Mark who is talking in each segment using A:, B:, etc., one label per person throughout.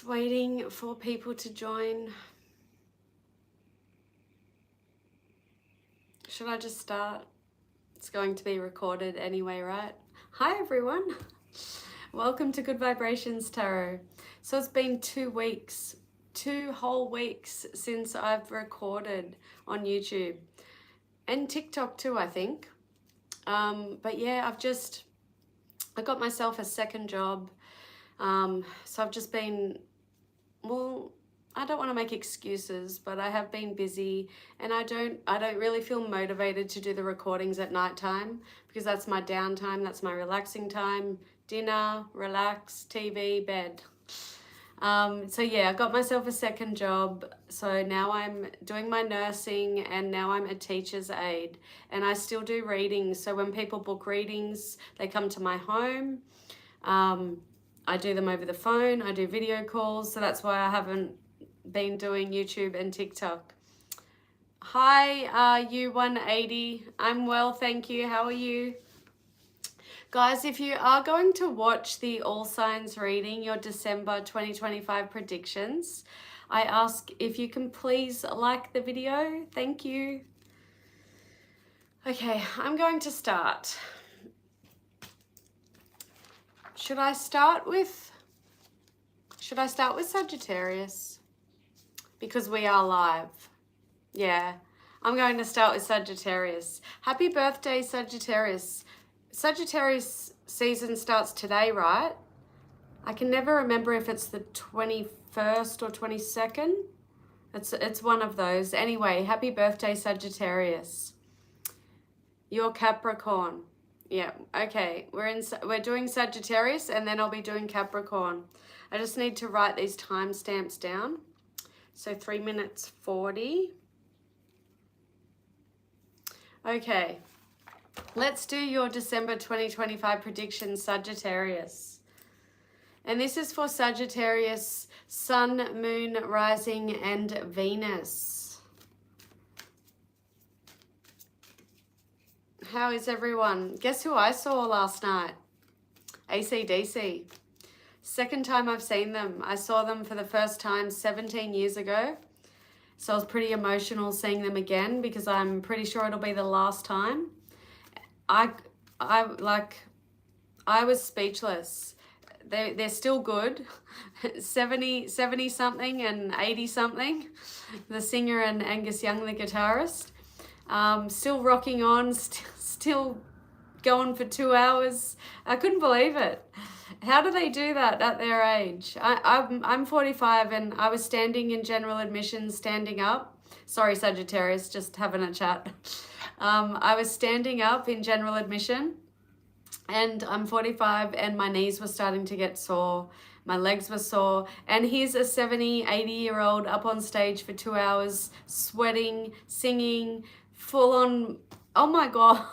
A: Just waiting for people to join. Should I just start? It's going to be recorded anyway, right? Hi everyone. Welcome to Good Vibrations Tarot. So it's been 2 weeks, 2 whole weeks since I've recorded on YouTube and TikTok too, I think. But yeah, I got myself a second job. So I've just been, well, I don't want to make excuses, but I have been busy, and I don't really feel motivated to do the recordings at night time because that's my downtime, that's my relaxing time, dinner, relax, TV, bed. So yeah, I got myself a second job. So now I'm doing my nursing, and now I'm a teacher's aide, and I still do readings. So when people book readings, they come to my home. I do them over the phone, I do video calls, so that's why I haven't been doing YouTube and TikTok. Hi, U180. I'm well, thank you. How are you? Guys, if you are going to watch the All Signs reading, your December 2025 predictions, I ask if you can please like the video. Thank you. Okay, I'm going to start. Should I start with Sagittarius? Because we are live. Yeah, I'm going to start with Sagittarius. Happy birthday, Sagittarius. Sagittarius season starts today, right? I can never remember if it's the 21st or 22nd. It's one of those. Anyway, happy birthday, Sagittarius. You're Capricorn. Yeah, okay. We're doing Sagittarius, and then I'll be doing Capricorn. I just need to write these timestamps down. So 3 minutes 40. Okay. Let's do your December 2025 predictions, Sagittarius. And this is for Sagittarius, Sun, Moon, Rising, and Venus. How is everyone? Guess who I saw last night? AC/DC. Second time I've seen them. I saw them for the first time 17 years ago. So I was pretty emotional seeing them again because I'm pretty sure it'll be the last time. I was speechless. They're still good. 70 something and 80 something. The singer and Angus Young, the guitarist. Still rocking on, still going for 2 hours. I couldn't believe it. How do they do that at their age? I'm 45 and I was standing in general admission, standing up. Sorry, Sagittarius, just having a chat. I was standing up in general admission, and I'm 45 and my knees were starting to get sore. My legs were sore, and here's a 70, 80-year-old up on stage for 2 hours, sweating, singing, full on, oh my God,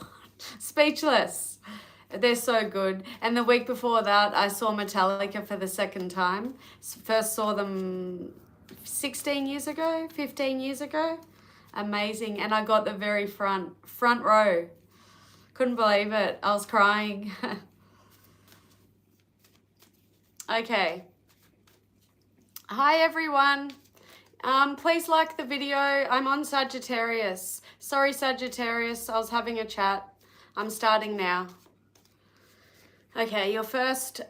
A: speechless. They're so good. And the week before that, I saw Metallica for the second time. First saw them 16 years ago, 15 years ago. Amazing. And I got the very front row. Couldn't believe it. I was crying. Okay. Hi, everyone. Please like the video. I'm on Sagittarius. Sorry, Sagittarius. I was having a chat. I'm starting now. Okay, your first...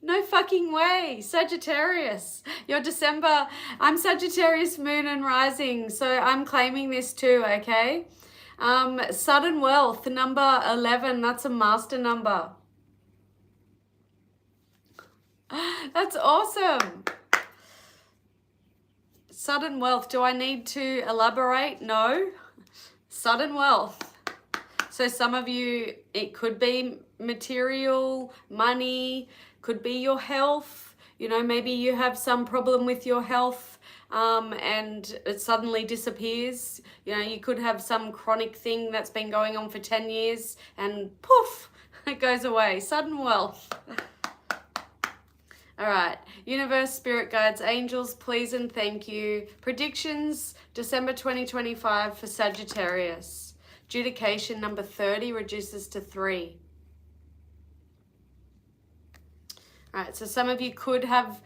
A: No fucking way. Sagittarius. Your December... I'm Sagittarius, Moon and Rising, so I'm claiming this too, okay? Sudden Wealth, number 11. That's a master number. That's awesome. Sudden wealth. Do I need to elaborate? No. Sudden wealth. So some of you, it could be material, money, could be your health. You know, maybe you have some problem with your health and it suddenly disappears. You know, you could have some chronic thing that's been going on for 10 years and poof, it goes away. Sudden wealth. All right, universe, spirit guides, angels, please and thank you. Predictions, December 2025 for Sagittarius. Adjudication number 30 reduces to 3. All right, so some of you could have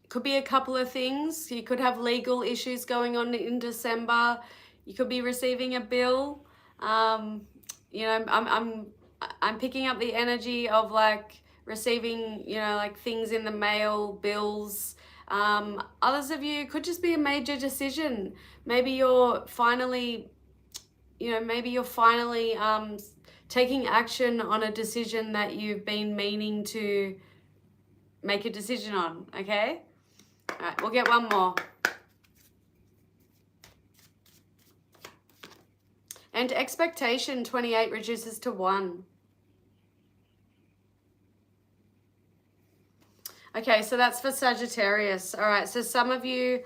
A: Could be a couple of things. You could have legal issues going on in December. You could be receiving a bill. You know, I'm picking up the energy of like receiving, you know, like things in the mail, bills. Others of you could just be a major decision. Maybe you're finally, you know, maybe you're finally taking action on a decision that you've been meaning to make a decision on, okay? All right, we'll get one more. And expectation, 28 reduces to 1. Okay, so that's for Sagittarius. All right, so some of you,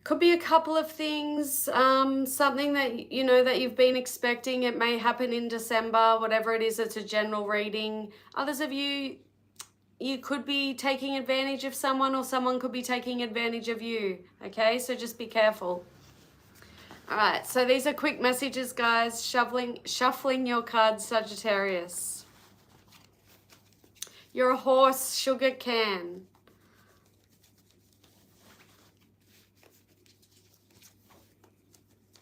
A: could be a couple of things, something that, you know, that you've been expecting. It may happen in December, whatever it is, it's a general reading. Others of you, you could be taking advantage of someone or someone could be taking advantage of you, okay? So just be careful. All right, so these are quick messages, guys. Shuffling your cards, Sagittarius. You're a horse, sugar can.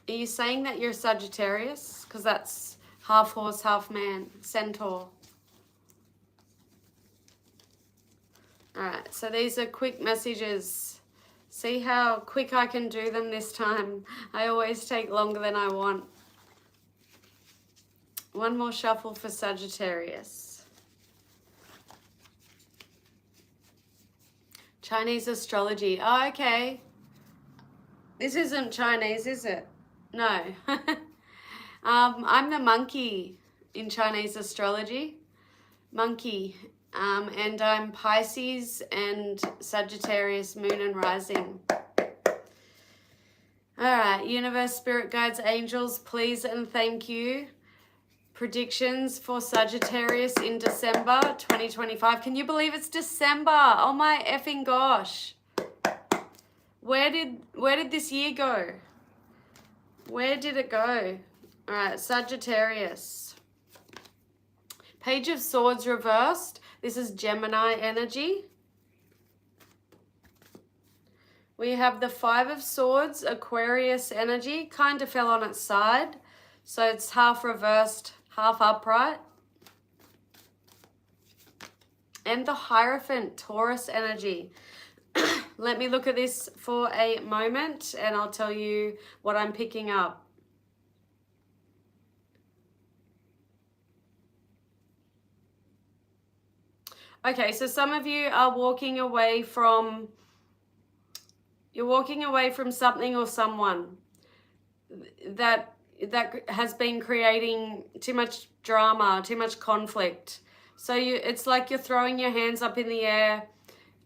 A: Are you saying that you're Sagittarius? Because that's half horse, half man, centaur. All right, so these are quick messages. See how quick I can do them this time. I always take longer than I want. One more shuffle for Sagittarius. Chinese astrology. Oh, okay. This isn't Chinese, is it? No. I'm the monkey in Chinese astrology. Monkey. And I'm Pisces and Sagittarius, moon and rising. All right, universe, spirit guides, angels, please and thank you. Predictions for Sagittarius in December 2025. Can you believe it's December? Oh my effing gosh. Where did this year go? Where did it go? All right, Sagittarius. Page of Swords reversed. This is Gemini energy. We have the Five of Swords, Aquarius energy, kind of fell on its side. So it's half reversed, half upright. And the Hierophant, Taurus energy. Let me look at this for a moment and I'll tell you what I'm picking up. Okay, so some of you are walking away from, you're walking away from something or someone that has been creating too much drama, too much conflict. So it's like you're throwing your hands up in the air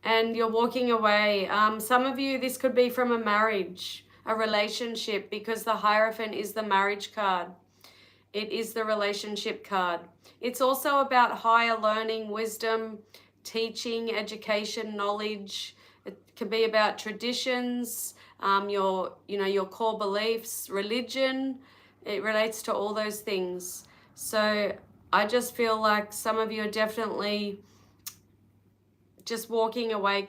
A: and you're walking away. Some of you, this could be from a marriage, a relationship, because the Hierophant is the marriage card. It is the relationship card. It's also about higher learning, wisdom, teaching, education, knowledge. It can be about traditions, your core beliefs, religion. It relates to all those things. So I just feel like some of you are definitely just walking away,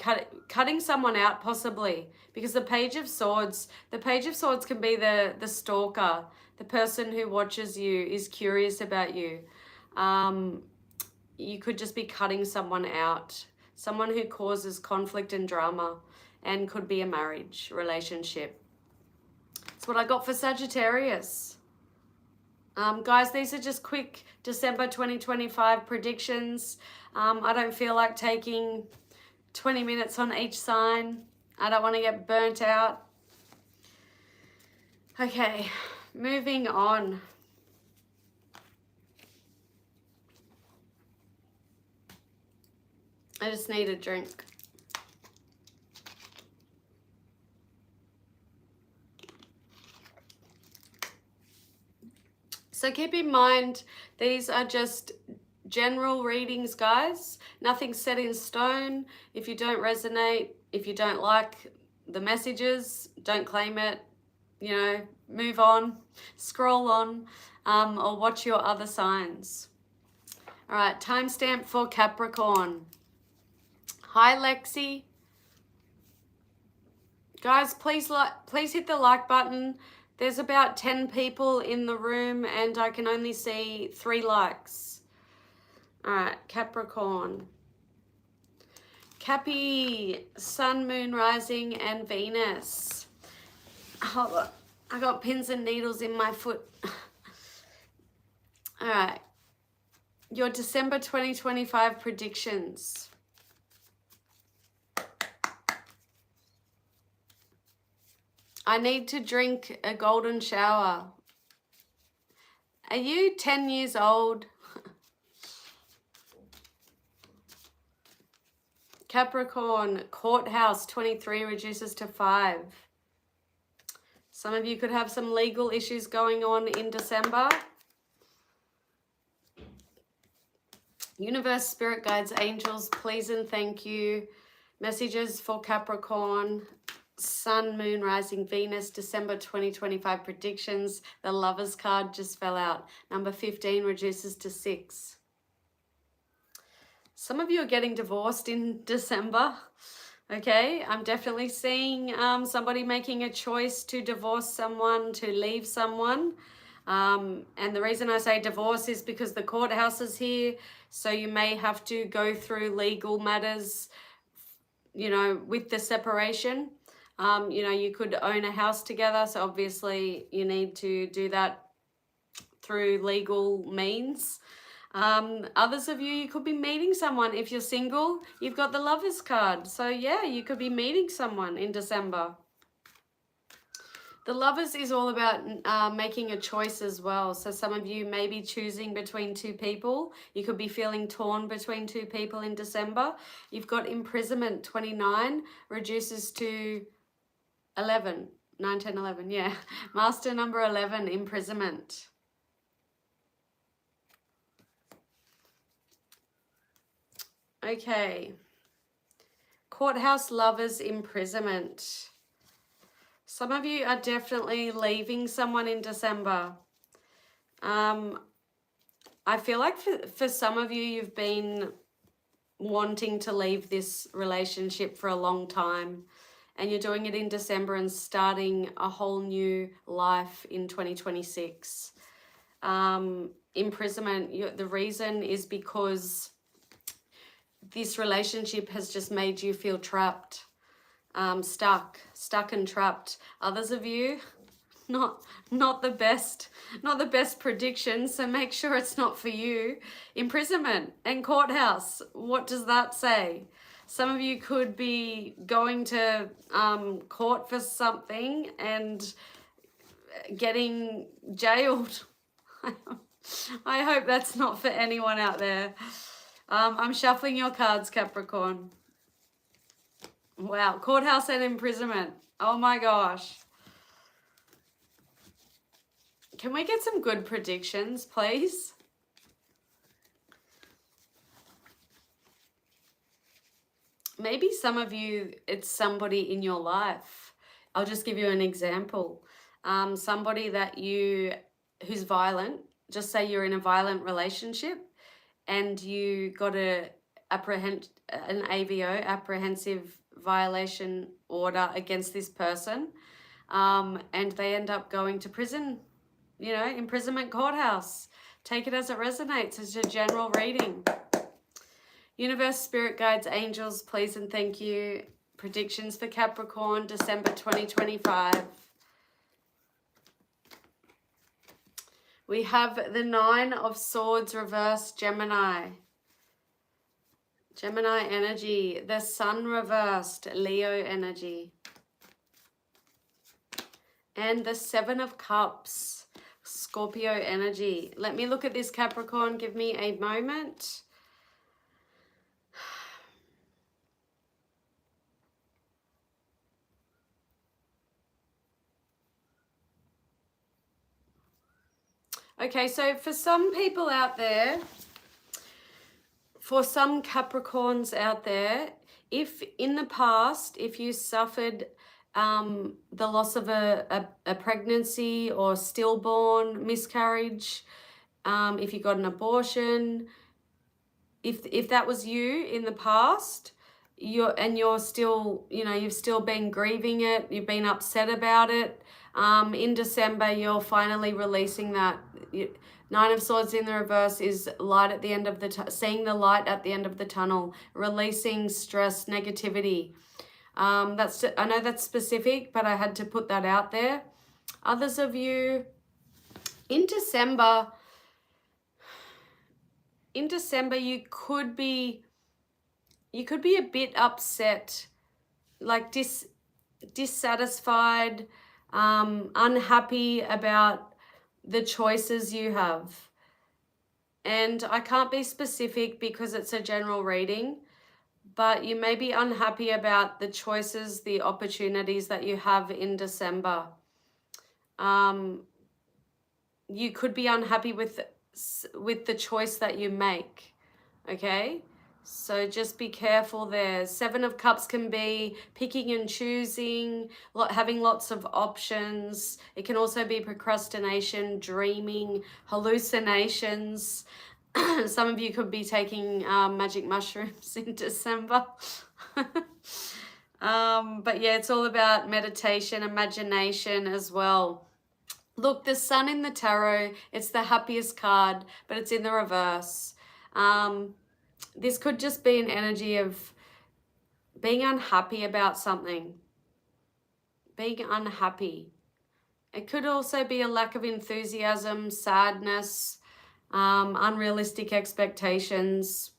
A: cutting someone out possibly, because the Page of Swords can be the stalker, the person who watches you, is curious about you. You could just be cutting someone out, someone who causes conflict and drama, and could be a marriage relationship. That's what I got for Sagittarius. Guys, these are just quick December 2025 predictions. I don't feel like taking 20 minutes on each sign. I don't want to get burnt out. Okay, moving on. I just need a drink. So keep in mind, these are just general readings, guys. Nothing set in stone. If you don't resonate, if you don't like the messages, don't claim it. You know, move on, scroll on, or watch your other signs. All right, timestamp for Capricorn. Hi, Lexi. Guys, please hit the like button. There's about 10 people in the room and I can only see 3 likes. All right, Capricorn. Cappy, Sun, Moon, Rising, and Venus. Hold on. I got pins and needles in my foot. All right. Your December 2025 predictions. I need to drink a golden shower. Are you 10 years old? Capricorn, courthouse 23 reduces to 5. Some of you could have some legal issues going on in December. Universe, spirit guides, angels, please and thank you. Messages for Capricorn, Sun, Moon, Rising, Venus, December 2025 predictions. The Lovers card just fell out. Number 15 reduces to 6. Some of you are getting divorced in December. Okay, I'm definitely seeing somebody making a choice to divorce someone, to leave someone. And the reason I say divorce is because the courthouse is here. So you may have to go through legal matters, you know, with the separation. You know, you could own a house together. So obviously you need to do that through legal means. Others of you could be meeting someone. If you're single, you've got the Lovers card. So yeah, you could be meeting someone in December. The Lovers is all about making a choice as well. So some of you may be choosing between 2 people. You could be feeling torn between 2 people in December. You've got imprisonment 29 reduces to 11. 9, 10, 11, yeah. Master number 11, imprisonment. Okay. Courthouse, Lovers, imprisonment. Some of you are definitely leaving someone in December. I feel like for some of you, you've been wanting to leave this relationship for a long time. And you're doing it in December and starting a whole new life in 2026. Imprisonment, the reason is because this relationship has just made you feel trapped, stuck and trapped. Others of you, not the best prediction, so make sure it's not for you. Imprisonment and courthouse, what does that say? Some of you could be going to court for something and getting jailed. I hope that's not for anyone out there. I'm shuffling your cards, Capricorn. Wow, courthouse and imprisonment. Oh my gosh. Can we get some good predictions, please? Maybe some of you, it's somebody in your life. I'll just give you an example. Somebody that who's violent. Just say you're in a violent relationship and you got an AVO, apprehensive violation order against this person, and they end up going to prison, you know, imprisonment, courthouse. Take it as it resonates. It's a general reading. Universe, spirit guides, angels, please and thank you. Predictions for Capricorn, December 2025. We have the 9 of Swords reversed, Gemini. Gemini energy. The Sun reversed, Leo energy. And the 7 of Cups, Scorpio energy. Let me look at this, Capricorn. Give me a moment. Okay, so for some people out there, for some Capricorns out there, if in the past, if you suffered the loss of a pregnancy or stillborn, miscarriage, if you got an abortion, if that was you in the past, you're still, you know, you've still been grieving it, you've been upset about it. In December, you're finally releasing that. Nine of Swords in the reverse is light at the end of the seeing the light at the end of the tunnel, releasing stress, negativity. I know that's specific, but I had to put that out there. Others of you in December, you could be a bit upset, like dissatisfied, unhappy about the choices you have. And I can't be specific because it's a general reading, but you may be unhappy about the choices, the opportunities that you have in December. You could be unhappy with the choice that you make, okay? So just be careful there. Seven of Cups can be picking and choosing, having lots of options. It can also be procrastination, dreaming, hallucinations. Some of you could be taking magic mushrooms in December. But yeah, it's all about meditation, imagination as well. Look, the Sun in the tarot, it's the happiest card, but it's in the reverse. This could just be an energy of being unhappy about something. Being unhappy. It could also be a lack of enthusiasm, sadness, unrealistic expectations.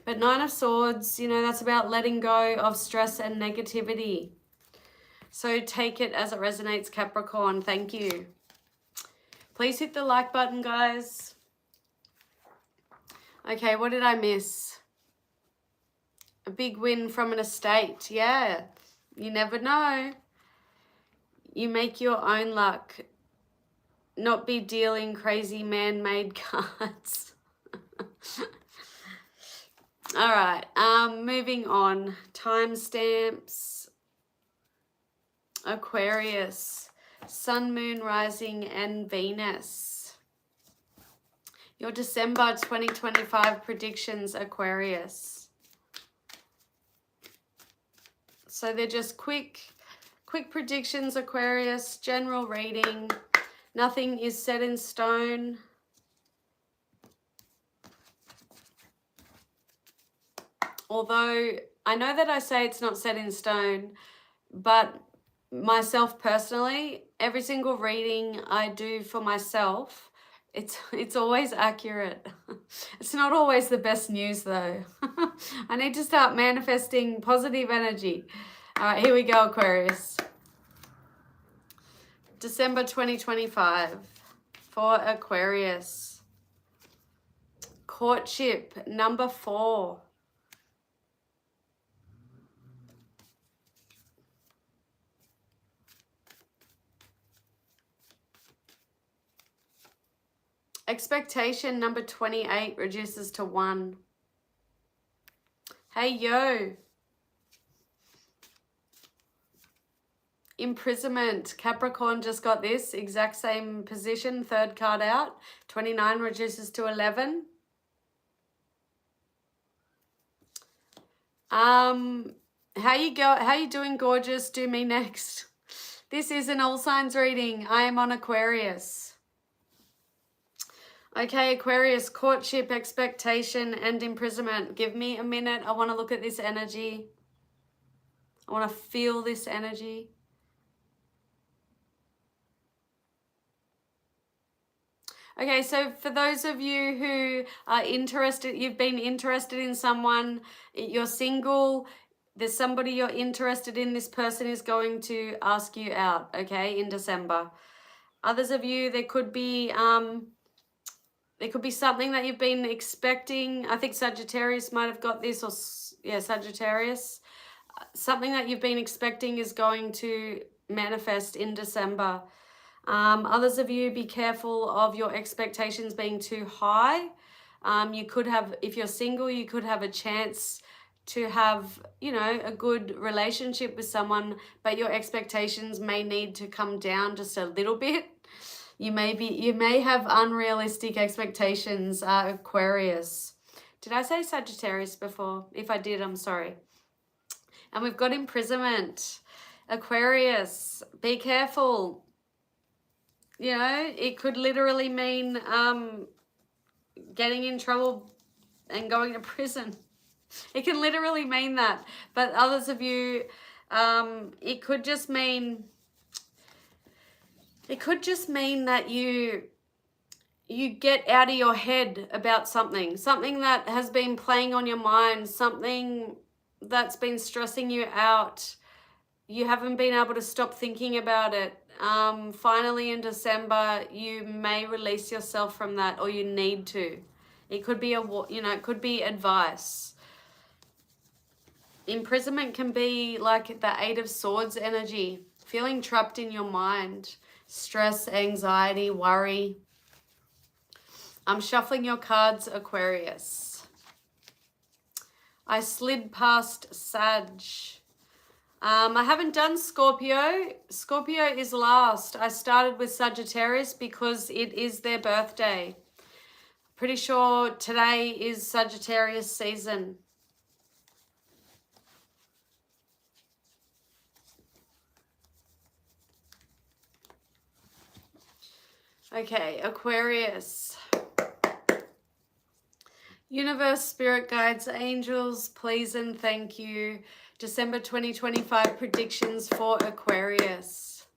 A: But Nine of Swords, you know, that's about letting go of stress and negativity. So take it as it resonates, Capricorn. Thank you. Please hit the like button, guys. Okay, what did I miss? A big win from an estate. Yeah, you never know. You make your own luck. Not be dealing crazy man-made cards. All right, moving on. Timestamps. Aquarius. Sun, Moon, Rising, and Venus. Your December 2025 predictions, Aquarius. So they're just quick predictions, Aquarius. General reading. Nothing is set in stone. Although I know that I say it's not set in stone, but myself personally, every single reading I do for myself, it's always accurate. It's not always the best news though. I need to start manifesting positive energy. All right, here we go, Aquarius. December 2025 for Aquarius. Courtship, number 4. Expectation, number 28, reduces to 1. Hey, yo. Imprisonment. Capricorn just got this. Exact same position. Third card out. 29 reduces to 11. How you doing, gorgeous? Do me next. This is an all signs reading. I am on Aquarius. Okay, Aquarius, courtship, expectation, and imprisonment. Give me a minute. I want to look at this energy. I want to feel this energy. Okay, so for those of you who are interested, you've been interested in someone, you're single, there's somebody you're interested in, this person is going to ask you out, okay, in December. Others of you, there could be something that you've been expecting. I think Sagittarius might have got this, or yeah, Sagittarius. Something that you've been expecting is going to manifest in December. Others of you, be careful of your expectations being too high. You could have, if you're single, you could have a chance to have, you know, a good relationship with someone, but your expectations may need to come down just a little bit. You may have unrealistic expectations, Aquarius. Did I say Sagittarius before? If I did, I'm sorry. And we've got imprisonment. Aquarius, be careful. You know, it could literally mean getting in trouble and going to prison. It can literally mean that. But others of you, it could just mean that you get out of your head about something that has been playing on your mind, something that's been stressing you out. You haven't been able to stop thinking about it. Finally in December, you may release yourself from that, or you need to. It could be it could be advice. Imprisonment can be like the Eight of Swords energy, feeling trapped in your mind, stress, anxiety, worry. I'm shuffling your cards, Aquarius. I slid past Sag. I haven't done Scorpio. Scorpio is last. I started with Sagittarius because it is their birthday. Pretty sure today is Sagittarius season. Okay, Aquarius. Universe, spirit guides, angels, please and thank you. December 2025 predictions for Aquarius.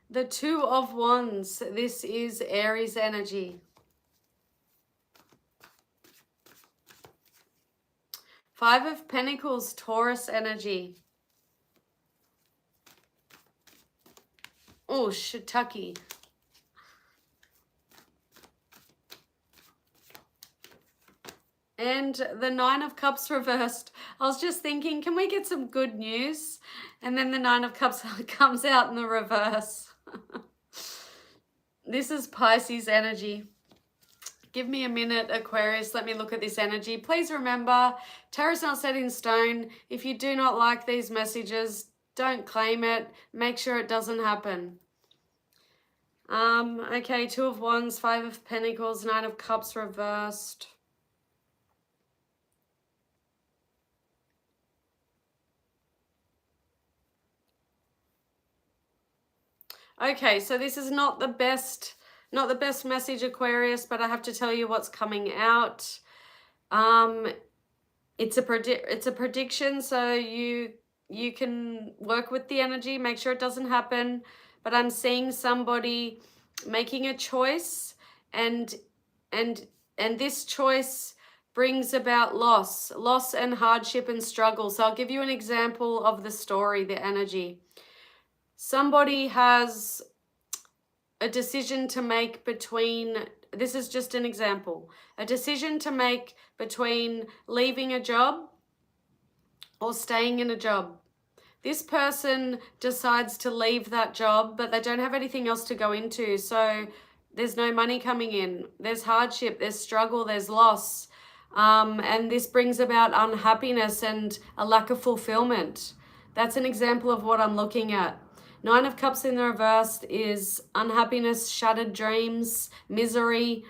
A: The Two of Wands. This is Aries energy. Five of Pentacles, Taurus energy. Oh, shiitake. And the Nine of Cups reversed. I was just thinking, can we get some good news? And then the Nine of Cups comes out in the reverse. This is Pisces energy. Give me a minute, Aquarius. Let me look at this energy. Please remember, tarot's not set in stone. If you do not like these messages, don't claim it. Make sure it doesn't happen. Okay, Two of Wands, Five of Pentacles, Nine of Cups reversed. Okay, so this is not the best message, Aquarius, but I have to tell you what's coming out. It's a prediction, so you can work with the energy, make sure it doesn't happen. But I'm seeing somebody making a choice, and this choice brings about loss and hardship and struggle. So I'll give you an example of the story, the energy. Somebody has a decision to make between, this is just an example, a decision to make between leaving a job or staying in a job. This person decides to leave that job, but they don't have anything else to go into. So there's no money coming in. There's hardship, there's struggle, there's loss. And this brings about unhappiness and a lack of fulfillment. That's an example of what I'm looking at. Nine of Cups in the reverse is unhappiness, shattered dreams, misery,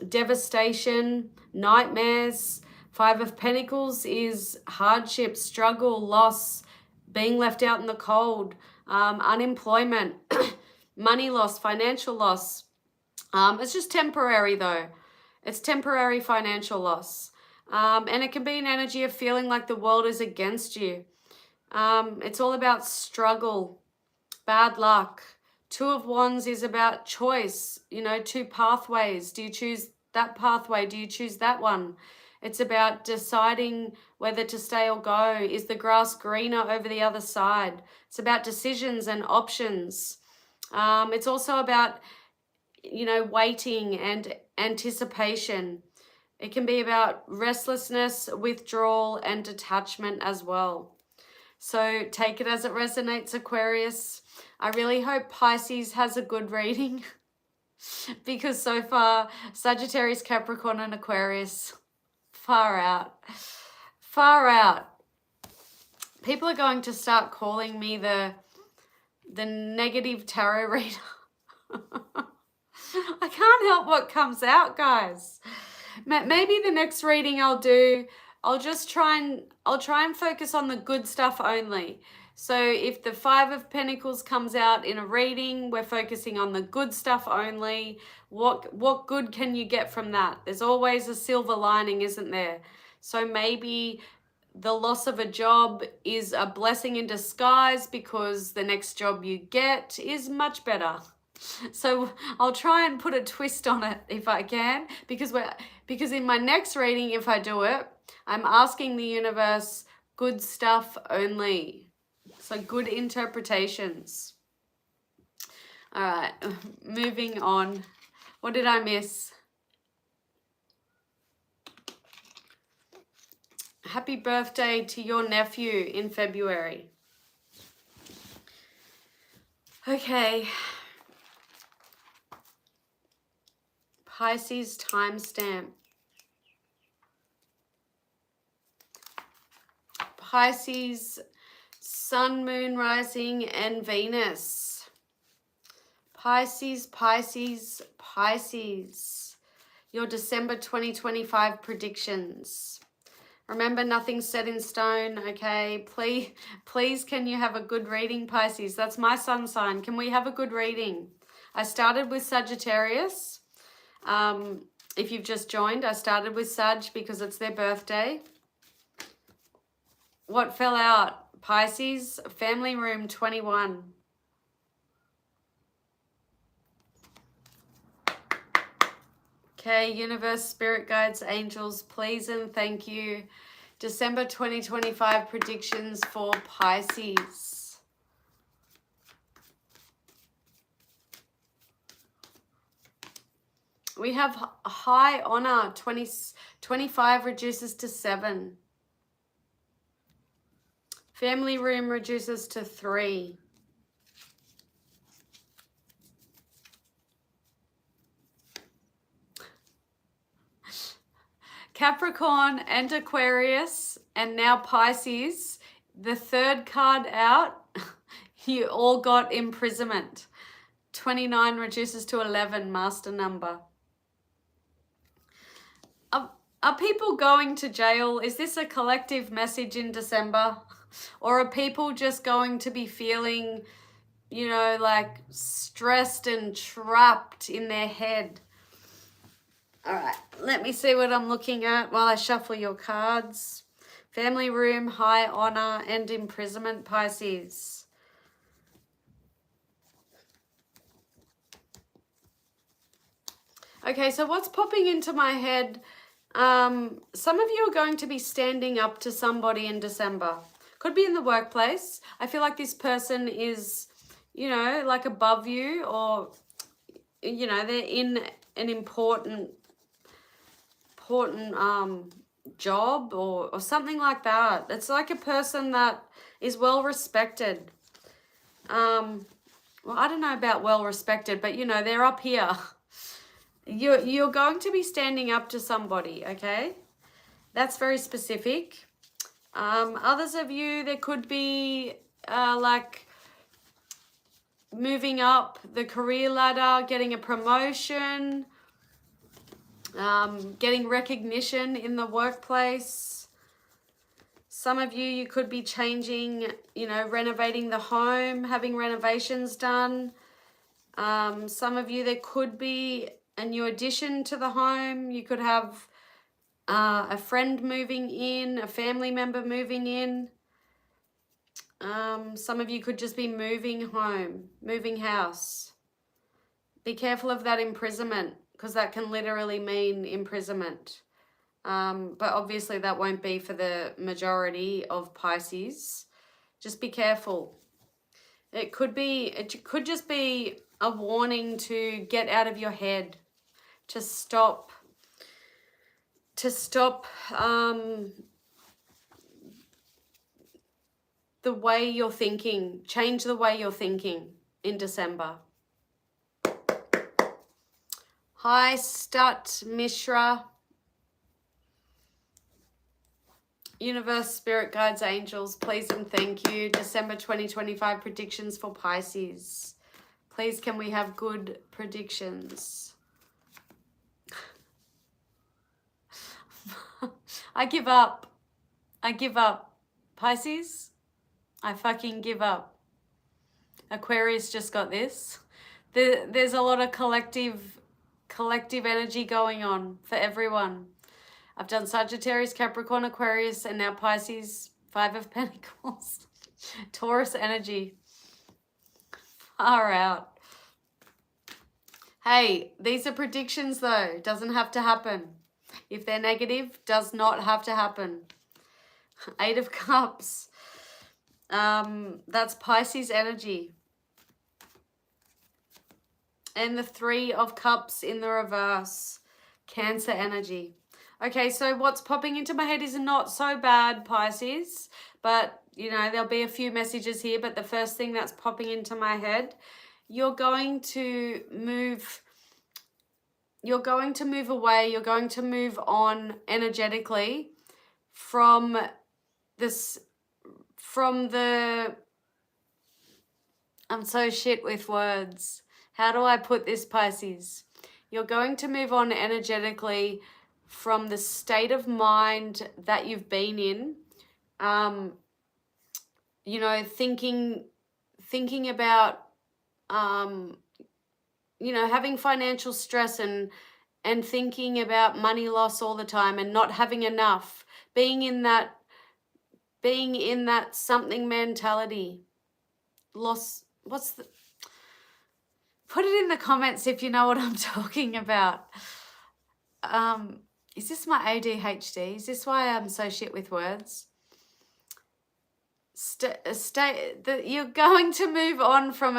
A: devastation, nightmares. Five of Pentacles is hardship, struggle, loss, being left out in the cold, unemployment, money loss, financial loss. It's just temporary though. It's temporary financial loss. And it can be an energy of feeling like the world is against you. It's all about struggle, bad luck. Two of Wands is about choice, you know, two pathways. Do you choose that pathway? Do you choose that one? It's about deciding whether to stay or go. Is the grass greener over the other side? It's about decisions and options. It's also about, you know, waiting and anticipation. It can be about restlessness, withdrawal, and detachment as well. So take it as it resonates, Aquarius. I really hope Pisces has a good reading because so far, Sagittarius, Capricorn, and Aquarius, far out. Far out. People are going to start calling me the negative tarot reader. I can't help what comes out, guys. Maybe the next reading I'll try and focus on the good stuff only. So if the Five of Pentacles comes out in a reading, we're focusing on the good stuff only. What good can you get from that? There's always a silver lining, isn't there? So maybe the loss of a job is a blessing in disguise because the next job you get is much better. So I'll try and put a twist on it if I can, because in my next reading, if I do it, I'm asking the universe good stuff only. So good interpretations. All right, moving on. What did I miss? Happy birthday to your nephew in February. Okay. Pisces timestamp. Pisces, Sun, Moon, Rising, and Venus. Pisces, Pisces, Pisces. Your December 2025 predictions. Remember, nothing's set in stone, okay? Please, can you have a good reading, Pisces? That's my sun sign. Can we have a good reading? I started with Sagittarius. If you've just joined, I started with Sag because it's their birthday. What fell out? Pisces, family room 21. Okay, universe, spirit guides, angels, please and thank you. December 2025 predictions for Pisces. We have high honor, 25 reduces to 7. Family room reduces to 3. Capricorn and Aquarius, and now Pisces. The third card out, you all got imprisonment. 29 reduces to 11, master number. Are people going to jail? Is this a collective message in December? Or are people just going to be feeling, you know, like stressed and trapped in their head? All right, let me see what I'm looking at while I shuffle your cards. Family room, high honor, and imprisonment, Pisces. Okay, so what's popping into my head? Some of you are going to be standing up to somebody in December. Could be in the workplace. I feel like this person is, you know, like above you, or, you know, they're in an important job or something like that. It's like a person that is well respected. Well, I don't know about well respected, but you know, they're up here. You're going to be standing up to somebody, okay? That's very specific. Others of you, there could be like moving up the career ladder, getting a promotion, getting recognition in the workplace. Some of you could be changing, you know, renovating the home, having renovations done. Some of you, there could be a new addition to the home. You could have a friend moving in, a family member moving in. Some of you could just be moving home, moving house. Be careful of that imprisonment, because that can literally mean imprisonment. But obviously that won't be for the majority of Pisces. Just be careful. It could just be a warning to get out of your head, to stop the way you're thinking, change the way you're thinking in December. Hi, Stat Mishra. Universe, spirit guides, angels, please and thank you. December 2025 predictions for Pisces. Please, can we have good predictions? I give up. I give up. Pisces, I fucking give up. Aquarius just got this. There's a lot of collective energy going on for everyone. I've done Sagittarius, Capricorn, Aquarius, and now Pisces, 5 of Pentacles. Taurus energy. Far out. Hey, these are predictions though. Doesn't have to happen. If they're negative, does not have to happen. 8 of Cups. That's Pisces energy. And the 3 of Cups in the reverse. Cancer energy. Okay, so what's popping into my head is not so bad, Pisces. But, you know, there'll be a few messages here. But the first thing that's popping into my head, you're going to move away. You're going to move on energetically from I'm so shit with words. How do I put this, Pisces? You're going to move on energetically from the state of mind that you've been in. You know, thinking about, you know, having financial stress and thinking about money loss all the time and not having enough, being in that something mentality. Loss, put it in the comments if you know what I'm talking about. Is this my ADHD? Is this why I'm so shit with words? You're going to move on from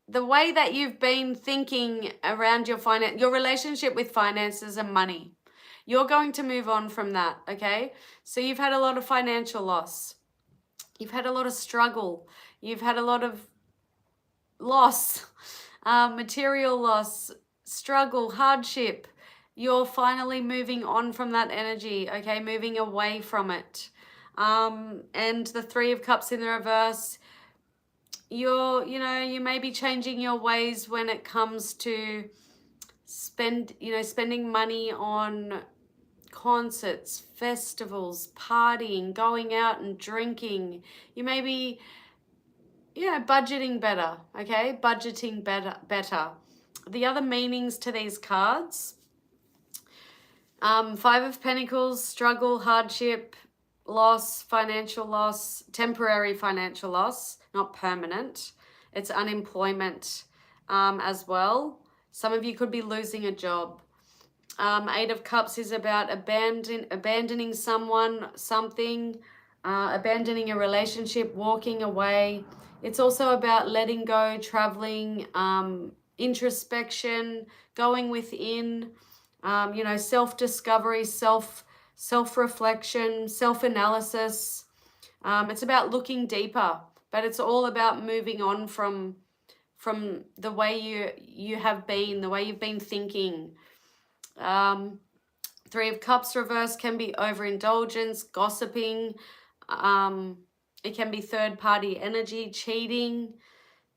A: the way that you've been thinking around your relationship with finances and money. You're going to move on from that, okay? So you've had a lot of financial loss. You've had a lot of struggle. You've had a lot of loss, material loss, struggle, hardship. You're finally moving on from that energy, okay? Moving away from it. And the 3 of Cups in the reverse, you may be changing your ways when it comes to spending money on concerts, festivals, partying, going out and drinking. You may be, budgeting better, okay? Budgeting better. The other meanings to these cards, 5 of Pentacles, struggle, hardship, loss, financial loss, temporary financial loss, not permanent. It's unemployment as well. Some of you could be losing a job. 8 of Cups is about abandoning someone, something, abandoning a relationship, walking away. It's also about letting go, traveling, introspection, going within, self-discovery, self-reflection, self-analysis. It's about looking deeper, but it's all about moving on from the way you have been, the way you've been thinking. 3 of Cups reverse can be overindulgence, gossiping. It can be third-party energy, cheating.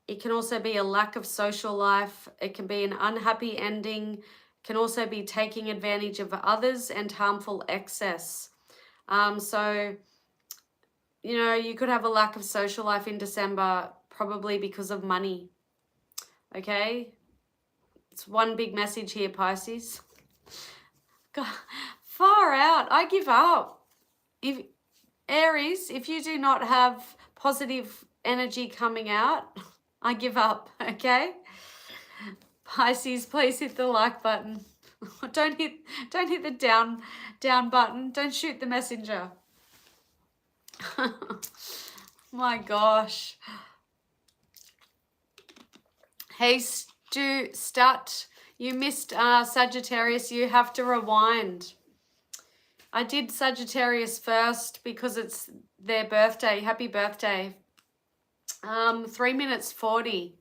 A: It can also be a lack of social life. It can be an unhappy ending. It can also be taking advantage of others and harmful excess. So, you could have a lack of social life in December, probably because of money. Okay? It's one big message here, Pisces. God, far out. I give up. Aries, if you do not have positive energy coming out, I give up, okay? Pisces, please hit the like button. Don't hit the down button. Don't shoot the messenger. My gosh. Hey, Stat, you missed Sagittarius. You have to rewind. I did Sagittarius first because it's their birthday. Happy birthday. 3 minutes 40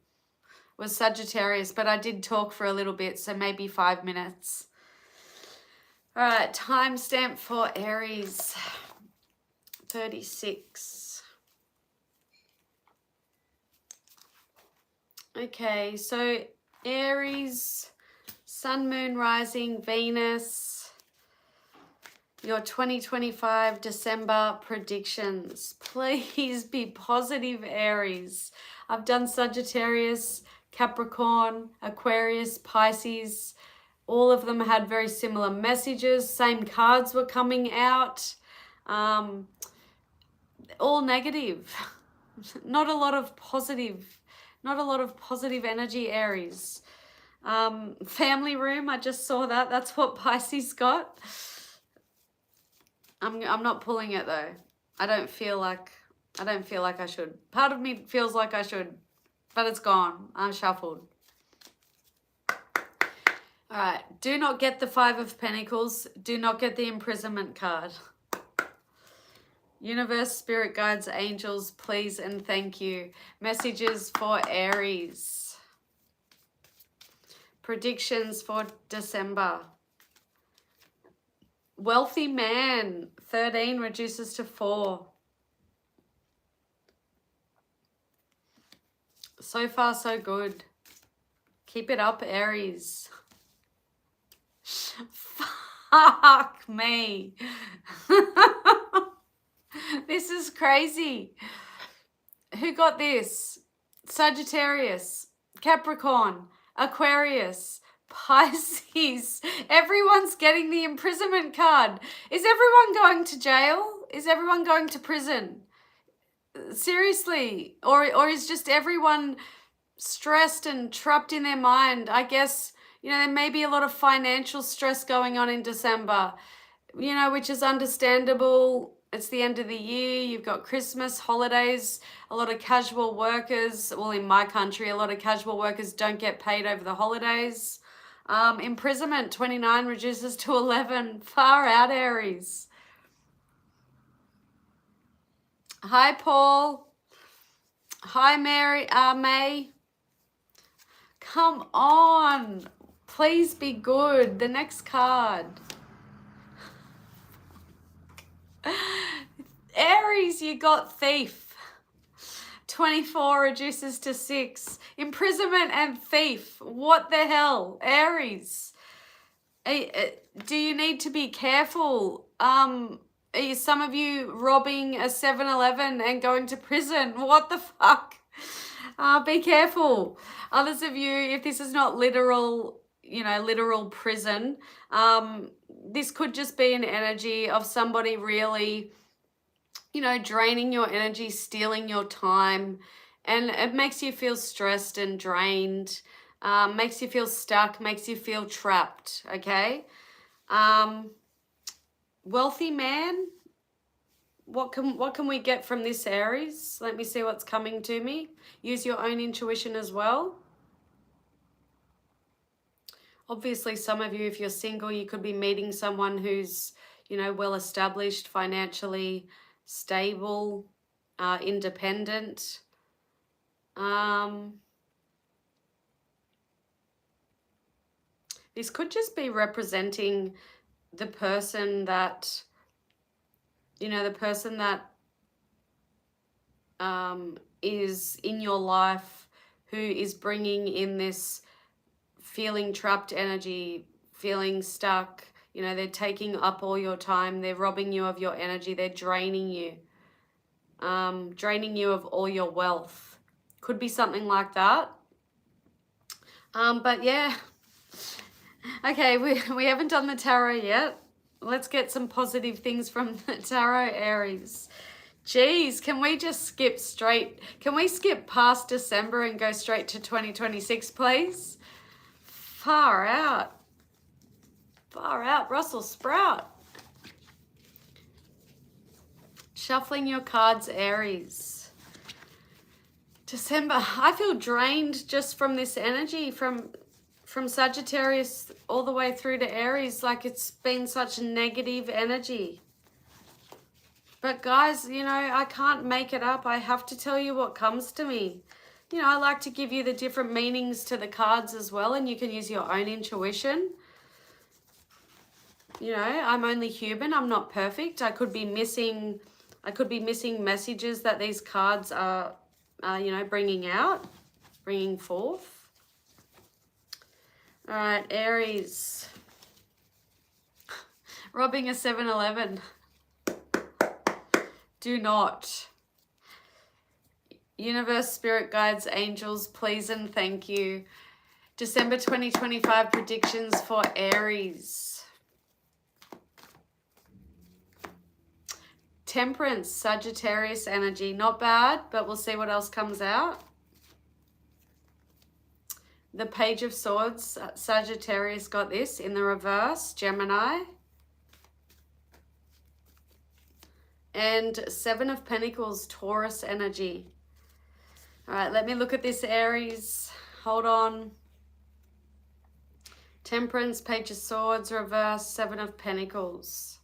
A: was Sagittarius, but I did talk for a little bit, so maybe 5 minutes. All right, timestamp for Aries, 36. Okay, so Aries, Sun, Moon, Rising, Venus. Your 2025 December predictions. Please be positive, Aries. I've done Sagittarius, Capricorn, Aquarius, Pisces. All of them had very similar messages. Same cards were coming out. All negative. Not a lot of positive energy, Aries. Family room, I just saw that. That's what Pisces got. I'm not pulling it though. I don't feel like I should. Part of me feels like I should, but it's gone. I'm shuffled. All right. Do not get the Five of Pentacles. Do not get the imprisonment card. Universe, spirit guides, angels, please and thank you. Messages for Aries. Predictions for December. Wealthy man, 13 reduces to 4. So far, so good. Keep it up, Aries. Fuck me. This is crazy. Who got this? Sagittarius, Capricorn, Aquarius, Pisces. Everyone's getting the imprisonment card. Is everyone going to jail? Is everyone going to prison? Seriously. Or is just everyone stressed and trapped in their mind? I guess, you know, there may be a lot of financial stress going on in December, you know, which is understandable. It's the end of the year. You've got Christmas, holidays, a lot of casual workers. Well, in my country, a lot of casual workers don't get paid over the holidays. Imprisonment, 29 reduces to 11. Far out, Aries. Hi, Paul. Hi, May. Come on. Please be good. The next card. Aries, you got thief. 24 reduces to 6. Imprisonment and thief. What the hell? Aries. Do you need to be careful? Are some of you robbing a 7-Eleven and going to prison? What the fuck? Be careful. Others of you, if this is not literal, you know, literal prison, this could just be an energy of somebody really, you know, draining your energy, stealing your time, and it makes you feel stressed and drained, makes you feel stuck, makes you feel trapped, okay? Wealthy man, what can we get from this, Aries? Let me see what's coming to me. Use your own intuition as well. Obviously, some of you, if you're single, you could be meeting someone who's, you know, well-established, financially stable, independent. This could just be representing the person that, you know, the person that is in your life who is bringing in this feeling trapped energy, feeling stuck. You know, they're taking up all your time. They're robbing you of your energy. They're draining you of all your wealth. Could be something like that. But yeah. Okay, we haven't done the tarot yet. Let's get some positive things from the tarot, Aries. Geez, can we just skip straight? Can we skip past December and go straight to 2026, please? Far out. Far out, Brussels sprout. Shuffling your cards, Aries. December, I feel drained just from this energy, from Sagittarius all the way through to Aries. Like, it's been such negative energy. But guys, you know, I can't make it up. I have to tell you what comes to me. You know, I like to give you the different meanings to the cards as well, and you can use your own intuition. You know, I'm only human. I'm not perfect. I could be missing messages that these cards are you know, bringing forth. All right, Aries. Robbing a 7-Eleven. Do not. Universe, spirit guides, angels, please and thank you. December 2025 predictions for Aries. Temperance, Sagittarius energy. Not bad, but we'll see what else comes out. The Page of Swords, Sagittarius got this in the reverse, Gemini. And Seven of Pentacles, Taurus energy. All right, let me look at this, Aries. Hold on. Temperance, Page of Swords, reverse, Seven of Pentacles.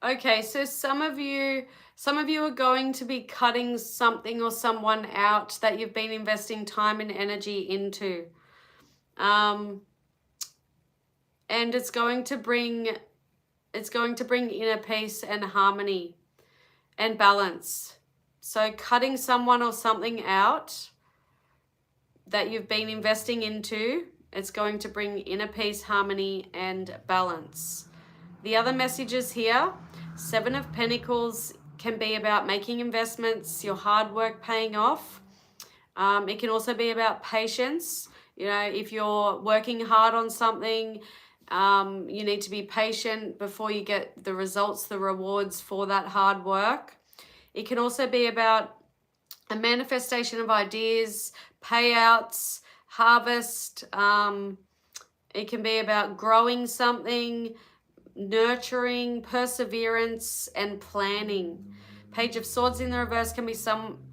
A: Okay, so some of you are going to be cutting something or someone out that you've been investing time and energy into. And it's going to bring inner peace and harmony and balance. So cutting someone or something out that you've been investing into, it's going to bring inner peace, harmony, and balance. The other messages here, Seven of Pentacles can be about making investments, your hard work paying off. It can also be about patience. You know, if you're working hard on something, you need to be patient before you get the results, the rewards for that hard work. It can also be about a manifestation of ideas, payouts, harvest. It can be about growing something, nurturing, perseverance, and planning. Page of Swords in the reverse can be someone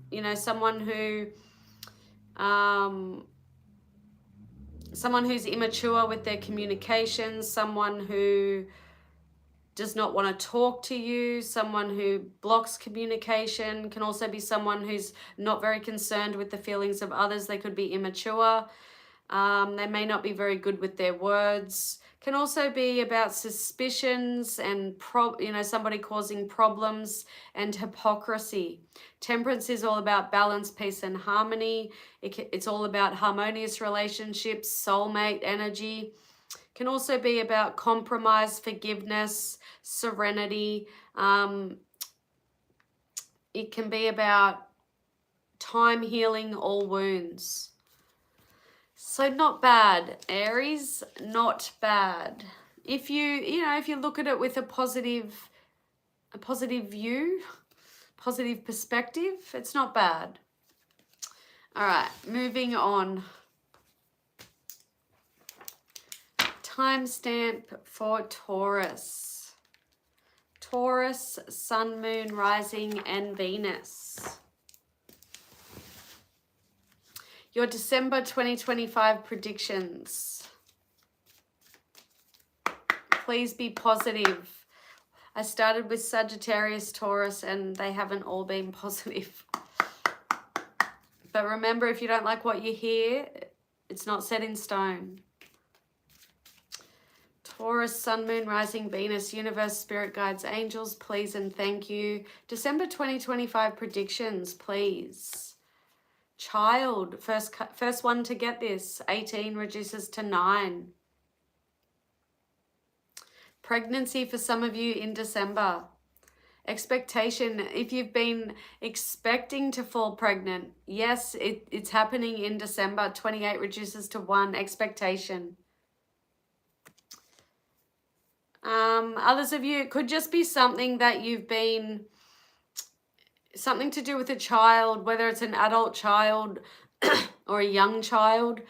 A: who's immature with their communications, someone who does not want to talk to you, someone who blocks communication. Can also be someone who's not very concerned with the feelings of others. They could be immature. They may not be very good with their words. Can also be about suspicions and somebody causing problems and hypocrisy. Temperance is all about balance, peace, and harmony. It's all about harmonious relationships, soulmate energy. Can also be about compromise, forgiveness, serenity. It can be about time healing all wounds. So not bad, Aries, not bad. If you look at it with a positive view, positive perspective, it's not bad. All right, moving on. Timestamp for Taurus. Taurus, Sun, Moon, Rising, and Venus. Your December 2025 predictions. Please be positive. I started with Sagittarius, Taurus, and they haven't all been positive. But remember, if you don't like what you hear, it's not set in stone. Taurus, Sun, Moon, Rising, Venus, Universe, Spirit Guides, Angels, please and thank you. December 2025 predictions, please. Child, first one to get this. 18 reduces to 9. Pregnancy for some of you in December. Expectation, if you've been expecting to fall pregnant, yes, it's happening in December. 28 reduces to 1. Expectation. Others of you, it could just be something that you've been... something to do with a child, whether it's an adult child or a young child.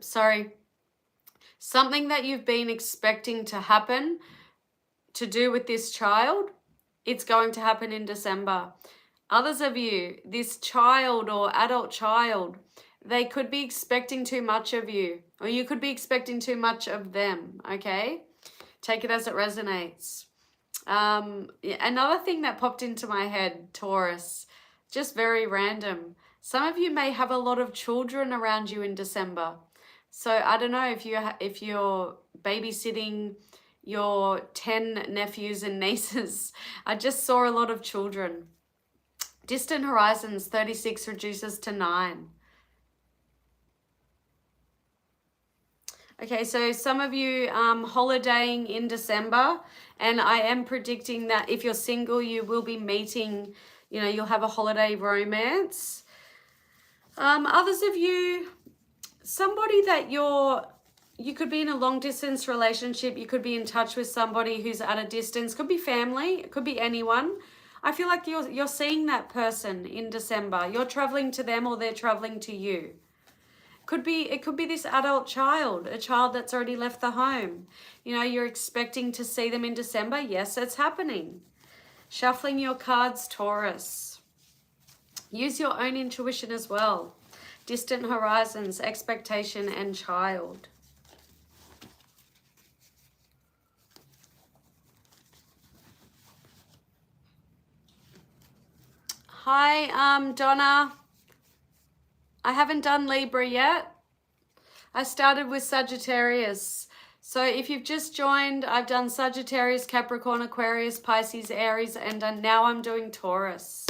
A: Sorry. Something that you've been expecting to happen to do with this child, it's going to happen in December. Others of you, this child or adult child, they could be expecting too much of you, or you could be expecting too much of them, okay? Take it as it resonates. Another thing that popped into my head, Taurus, just very random. Some of you may have a lot of children around you in December. So I don't know if you're babysitting, your 10 nephews and nieces. I just saw a lot of children. Distant horizons, 36 reduces to 9. Okay, so some of you holidaying in December, and I am predicting that if you're single, you will be meeting, you know, you'll have a holiday romance. Others of you, somebody that you could be in a long distance relationship, you could be in touch with somebody who's at a distance, could be family, it could be anyone. I feel like you're seeing that person in December. You're traveling to them or they're traveling to you. It could be this adult child, a child that's already left the home. You know, you're expecting to see them in December. Yes, it's happening. Shuffling your cards, Taurus. Use your own intuition as well. Distant horizons, expectation, and child. Hi, Donna. I haven't done Libra yet. I started with Sagittarius. So if you've just joined, I've done Sagittarius, Capricorn, Aquarius, Pisces, Aries, and now I'm doing Taurus.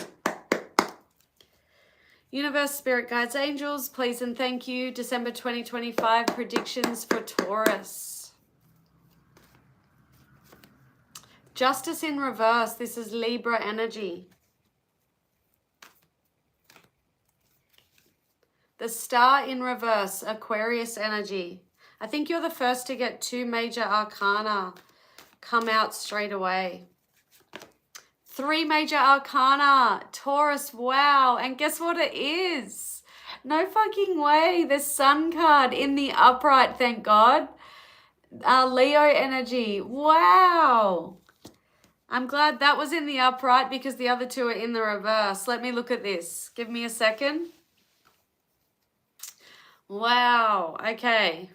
A: Universe, Spirit, Guides, Angels, please and thank you. December 2025 predictions for Taurus. Justice in reverse. This is Libra energy. The Star in reverse, Aquarius energy. I think you're the first to get 2 major arcana come out straight away. 3 major arcana, Taurus, wow. And guess what it is? No fucking way. The Sun card in the upright, thank God. Leo energy, wow. I'm glad that was in the upright because the other 2 are in the reverse. Let me look at this. Give me a second. Wow, okay.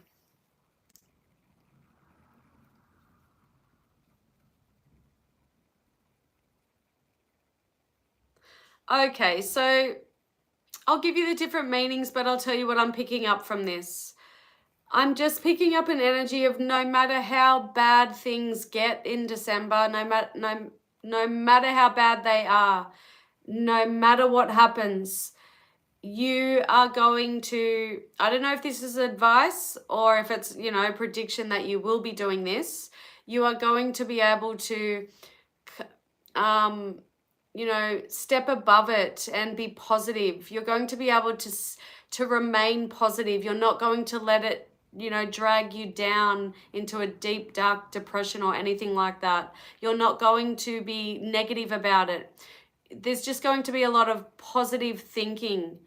A: Okay, so I'll give you the different meanings, but I'll tell you what I'm picking up from this. I'm just picking up an energy of no matter how bad things get in December, no matter how bad they are, no matter what happens, you are going to, I don't know if this is advice or if it's, you know, prediction that you will be doing this. You are going to be able to, you know, step above it and be positive. You're going to be able to remain positive. You're not going to let it, you know, drag you down into a deep, dark depression or anything like that. You're not going to be negative about it. There's just going to be a lot of positive thinking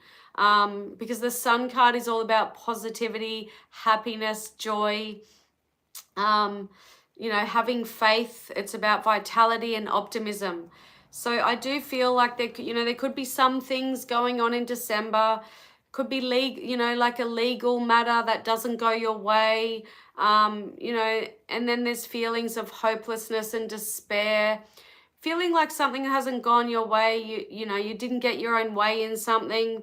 A: because the Sun card is all about positivity, happiness, joy, you know, having faith. It's about vitality and optimism. So I do feel like there could be some things going on in December. Could be you know, like a legal matter that doesn't go your way, you know, and then there's feelings of hopelessness and despair. Feeling like something hasn't gone your way, you know, you didn't get your own way in something,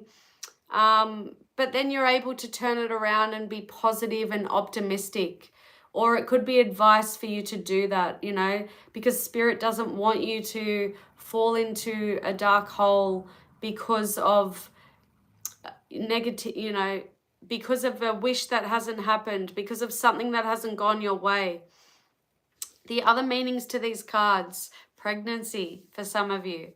A: but then you're able to turn it around and be positive and optimistic. Or it could be advice for you to do that, you know, because Spirit doesn't want you to fall into a dark hole because of negative, you know, because of a wish that hasn't happened, because of something that hasn't gone your way. The other meanings to these cards: pregnancy for some of you,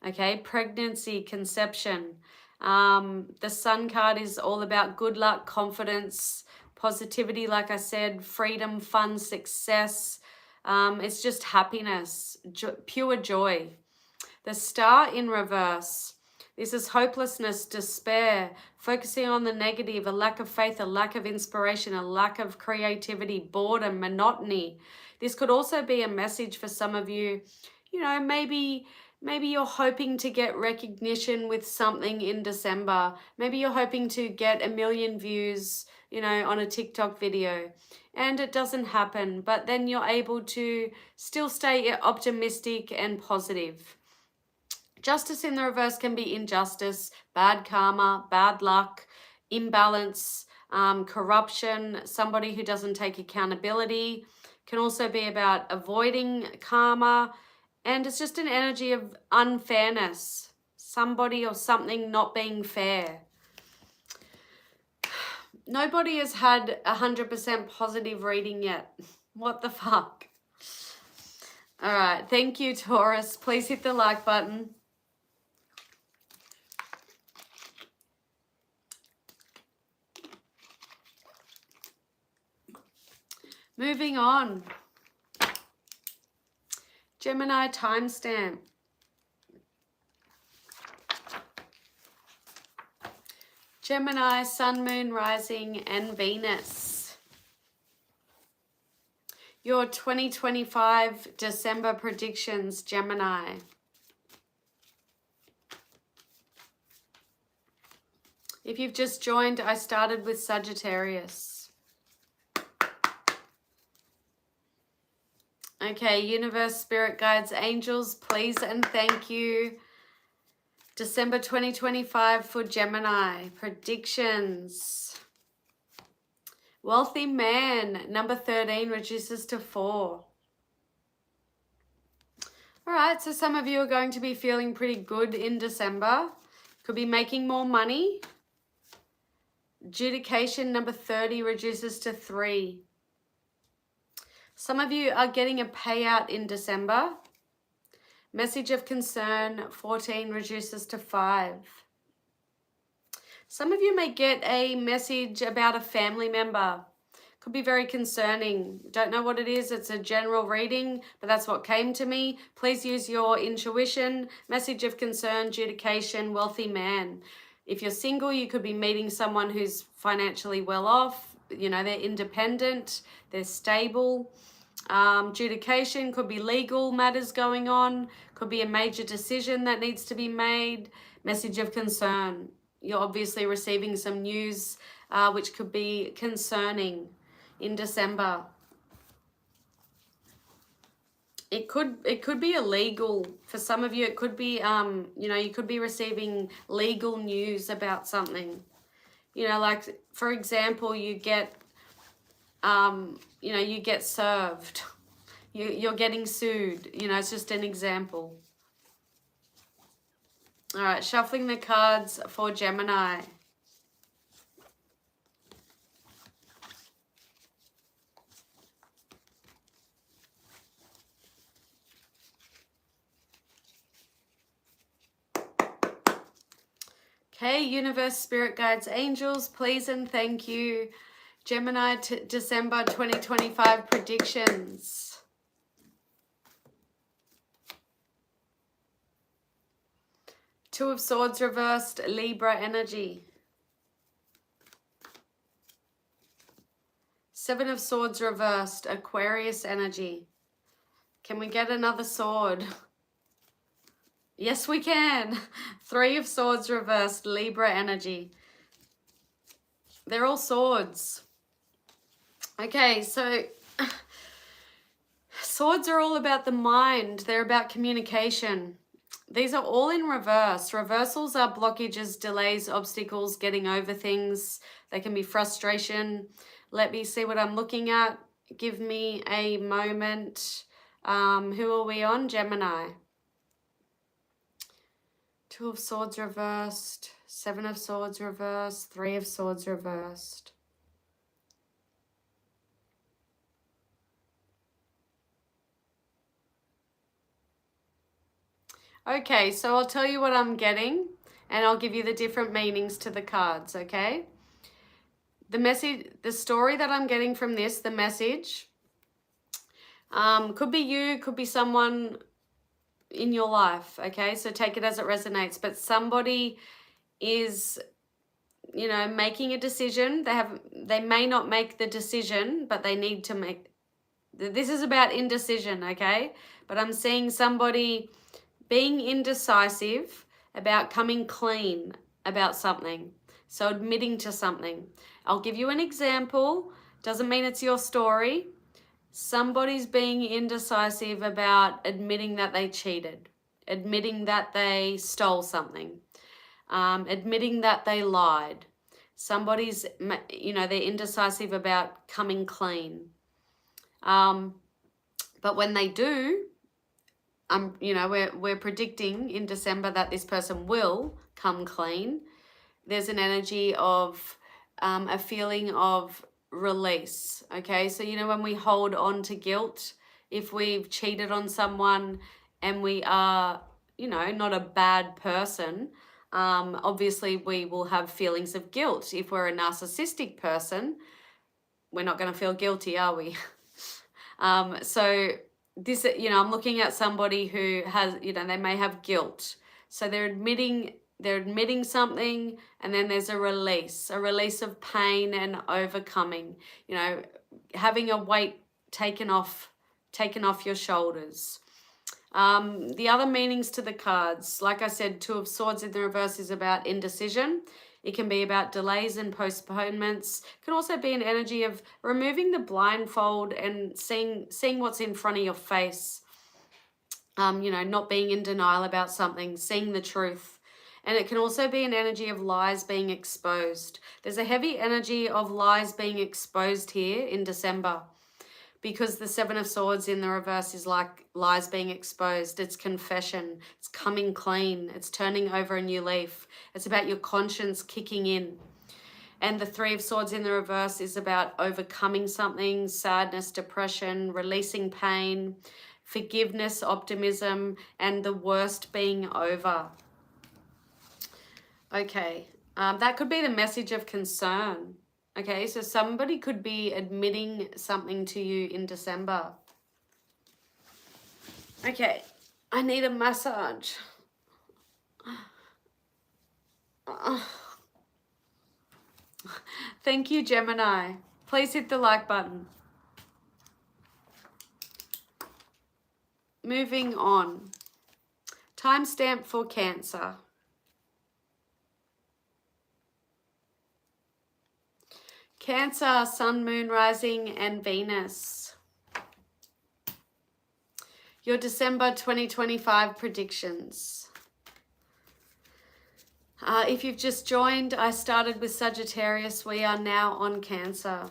A: okay, pregnancy, conception. The Sun card is all about good luck, confidence, positivity, like I said, freedom, fun, success. It's just happiness, pure joy. The Star in reverse. This is hopelessness, despair, focusing on the negative, a lack of faith, a lack of inspiration, a lack of creativity, boredom, monotony. This could also be a message for some of you. You know, maybe you're hoping to get recognition with something in December. Maybe you're hoping to get 1 million views, you know, on a TikTok video, and it doesn't happen, but then you're able to still stay optimistic and positive. Justice in the reverse can be injustice, bad karma, bad luck, imbalance, corruption, somebody who doesn't take accountability, Can also be about avoiding karma, and it's just an energy of unfairness. Somebody or something not being fair. Nobody has had 100% positive reading yet. What the fuck? All right, thank you, Taurus. Please hit the like button. Moving on. Gemini timestamp. Gemini, Sun, Moon, Rising, and Venus. Your 2025 December predictions, Gemini. If you've just joined, I started with Sagittarius. Okay, universe, spirit guides, angels, please and thank you. December 2025 for Gemini. Predictions. Wealthy man, number 13, reduces to 4. All right, so some of you are going to be feeling pretty good in December. Could be making more money. Adjudication, number 30, reduces to 3. Some of you are getting a payout in December. Message of concern, 14, reduces to 5. Some of you may get a message about a family member. Could be very concerning. Don't know what it is. It's a general reading, but that's what came to me. Please use your intuition. Message of concern, adjudication, wealthy man. If you're single, you could be meeting someone who's financially well off. You know, they're independent, they're stable. Adjudication could be legal matters going on. Could be a major decision that needs to be made. Message of concern. You're obviously receiving some news which could be concerning in December. It could be illegal. For some of you, it could be, you know, you could be receiving legal news about something. You know, like, for example, you get, you know, you get served. You're getting sued. You know, it's just an example. All right, shuffling the cards for Gemini. Okay, universe, spirit guides, angels, please and thank you. Gemini December 2025 predictions. Two of Swords reversed, Libra energy. Seven of Swords reversed, Aquarius energy. Can we get another sword? Yes, we can. Three of Swords reversed, Libra energy. They're all swords. Okay, so swords are all about the mind. They're about communication. These are all in reverse. Reversals are blockages, delays, obstacles, getting over things. They can be frustration. Let me see what I'm looking at. Give me a moment. Who are we on? Gemini. Two of Swords reversed. Seven of Swords reversed. Three of Swords reversed. Okay, so I'll tell you what I'm getting and I'll give you the different meanings to the cards, okay? The message, the story that I'm getting from this, the message, could be you, could be someone in your life, okay? So take it as it resonates, but somebody is, you know, making a decision. They may not make the decision, but they need to make, this is about indecision, okay? But I'm seeing somebody being indecisive about coming clean about something. So admitting to something. I'll give you an example. Doesn't mean it's your story. Somebody's being indecisive about admitting that they cheated, admitting that they stole something, admitting that they lied. Somebody's, you know, they're indecisive about coming clean. But when they do, you know, we're predicting in December that this person will come clean. There's an energy of a feeling of release. Okay, so you know, when we hold on to guilt, if we've cheated on someone and we are, you know, not a bad person, obviously we will have feelings of guilt. If we're a narcissistic person, we're not going to feel guilty, are we? So this, you know, I'm looking at somebody who has, you know, they may have guilt. So they're admitting something, and then there's a release of pain and overcoming, you know, having a weight taken off your shoulders. The other meanings to the cards, like I said, Two of Swords in the reverse is about indecision. It can be about delays and postponements. It can also be an energy of removing the blindfold and seeing what's in front of your face. You know, not being in denial about something, seeing the truth. And it can also be an energy of lies being exposed. There's a heavy energy of lies being exposed here in December, because the Seven of Swords in the reverse is like lies being exposed. It's confession. It's coming clean. It's turning over a new leaf. It's about your conscience kicking in. And the Three of Swords in the reverse is about overcoming something, sadness, depression, releasing pain, forgiveness, optimism, and the worst being over. Okay, that could be the message of concern. Okay, so somebody could be admitting something to you in December. Okay, I need a massage. Thank you, Gemini. Please hit the like button. Moving on. Timestamp for Cancer. Cancer, Sun, Moon, Rising, and Venus. Your December 2025 predictions. If you've just joined, I started with Sagittarius. We are now on Cancer.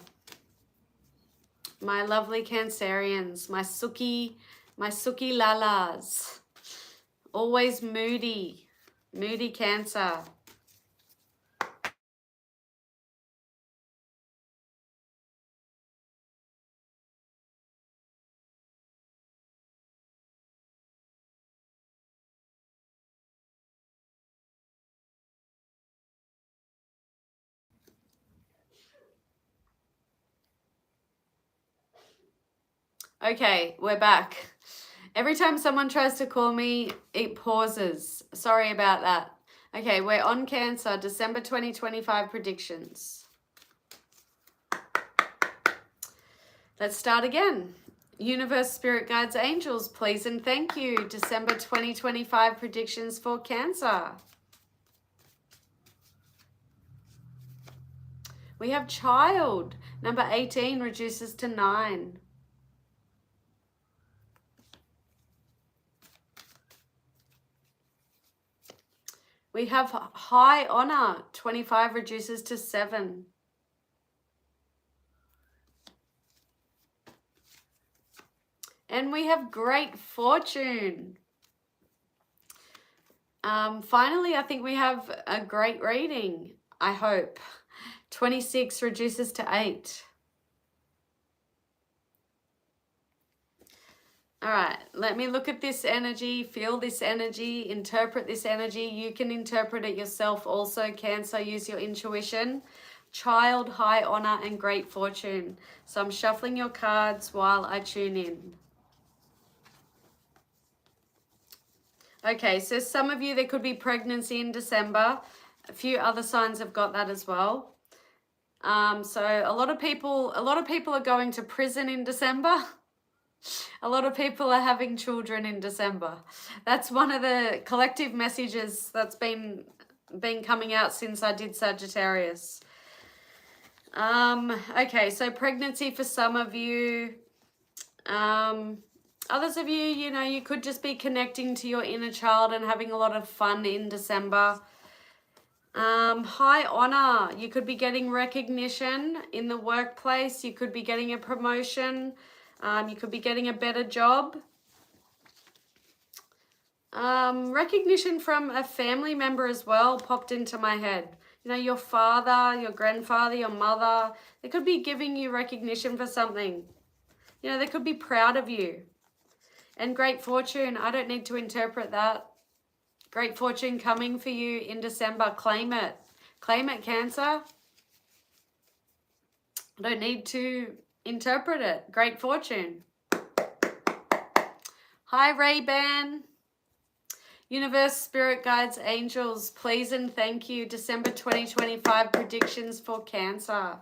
A: My lovely Cancerians, my Suki lalas. Always moody Cancer. Okay, we're back. Every time someone tries to call me, it pauses. Sorry about that. Okay, we're on Cancer, December 2025 predictions. Let's start again. Universe, Spirit Guides, Angels, please and thank you. December 2025 predictions for Cancer. We have Child. Number 18 reduces to 9. We have High Honor, 25 reduces to 7. And we have Great Fortune. Finally, I think we have a great reading, I hope. 26 reduces to 8. All right, let me look at this energy, feel this energy, interpret this energy. You can interpret it yourself also, Cancer. Use your intuition. Child, High Honor, and Great Fortune. So I'm shuffling your cards while I tune in. Okay, so some of you, there could be pregnancy in December. A few other signs have got that as well. So a lot of people are going to prison in December. A lot of people are having children in December. That's one of the collective messages that's been coming out since I did Sagittarius. Okay, so pregnancy for some of you. Others of you, you know, you could just be connecting to your inner child and having a lot of fun in December. High honor. You could be getting recognition in the workplace. You could be getting a promotion. You could be getting a better job. Recognition from a family member as well popped into my head. You know, your father, your grandfather, your mother. They could be giving you recognition for something. You know, they could be proud of you. And great fortune, I don't need to interpret that. Great fortune coming for you in December. Claim it. Claim it, Cancer. I don't need to interpret it. Great fortune. Hi, Ray-Ban. Universe, spirit guides, angels, please and thank you. December 2025 predictions for Cancer.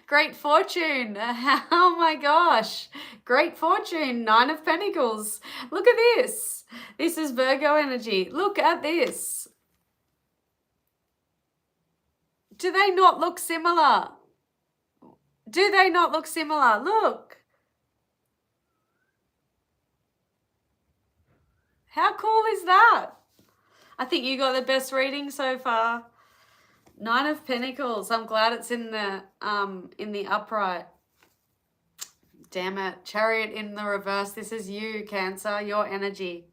A: Great fortune. Oh my gosh. Great fortune. 9 of Pentacles. Look at this. This is Virgo energy. Look at this. Do they not look similar? Do they not look similar? Look. How cool is that? I think you got the best reading so far. 9 of Pentacles. I'm glad it's in the upright. Damn it. Chariot in the reverse. This is you, Cancer. Your energy.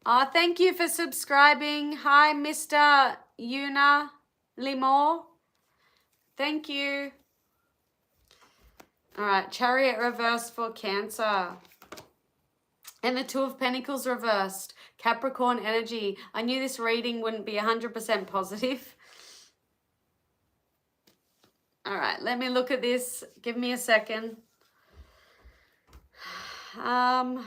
A: Thank you for subscribing. Hi, Mr. Una Limor. Thank you. All right. Chariot reversed for Cancer. And the 2 of Pentacles reversed. Capricorn energy. I knew this reading wouldn't be 100% positive. All right, let me look at this. Give me a second. All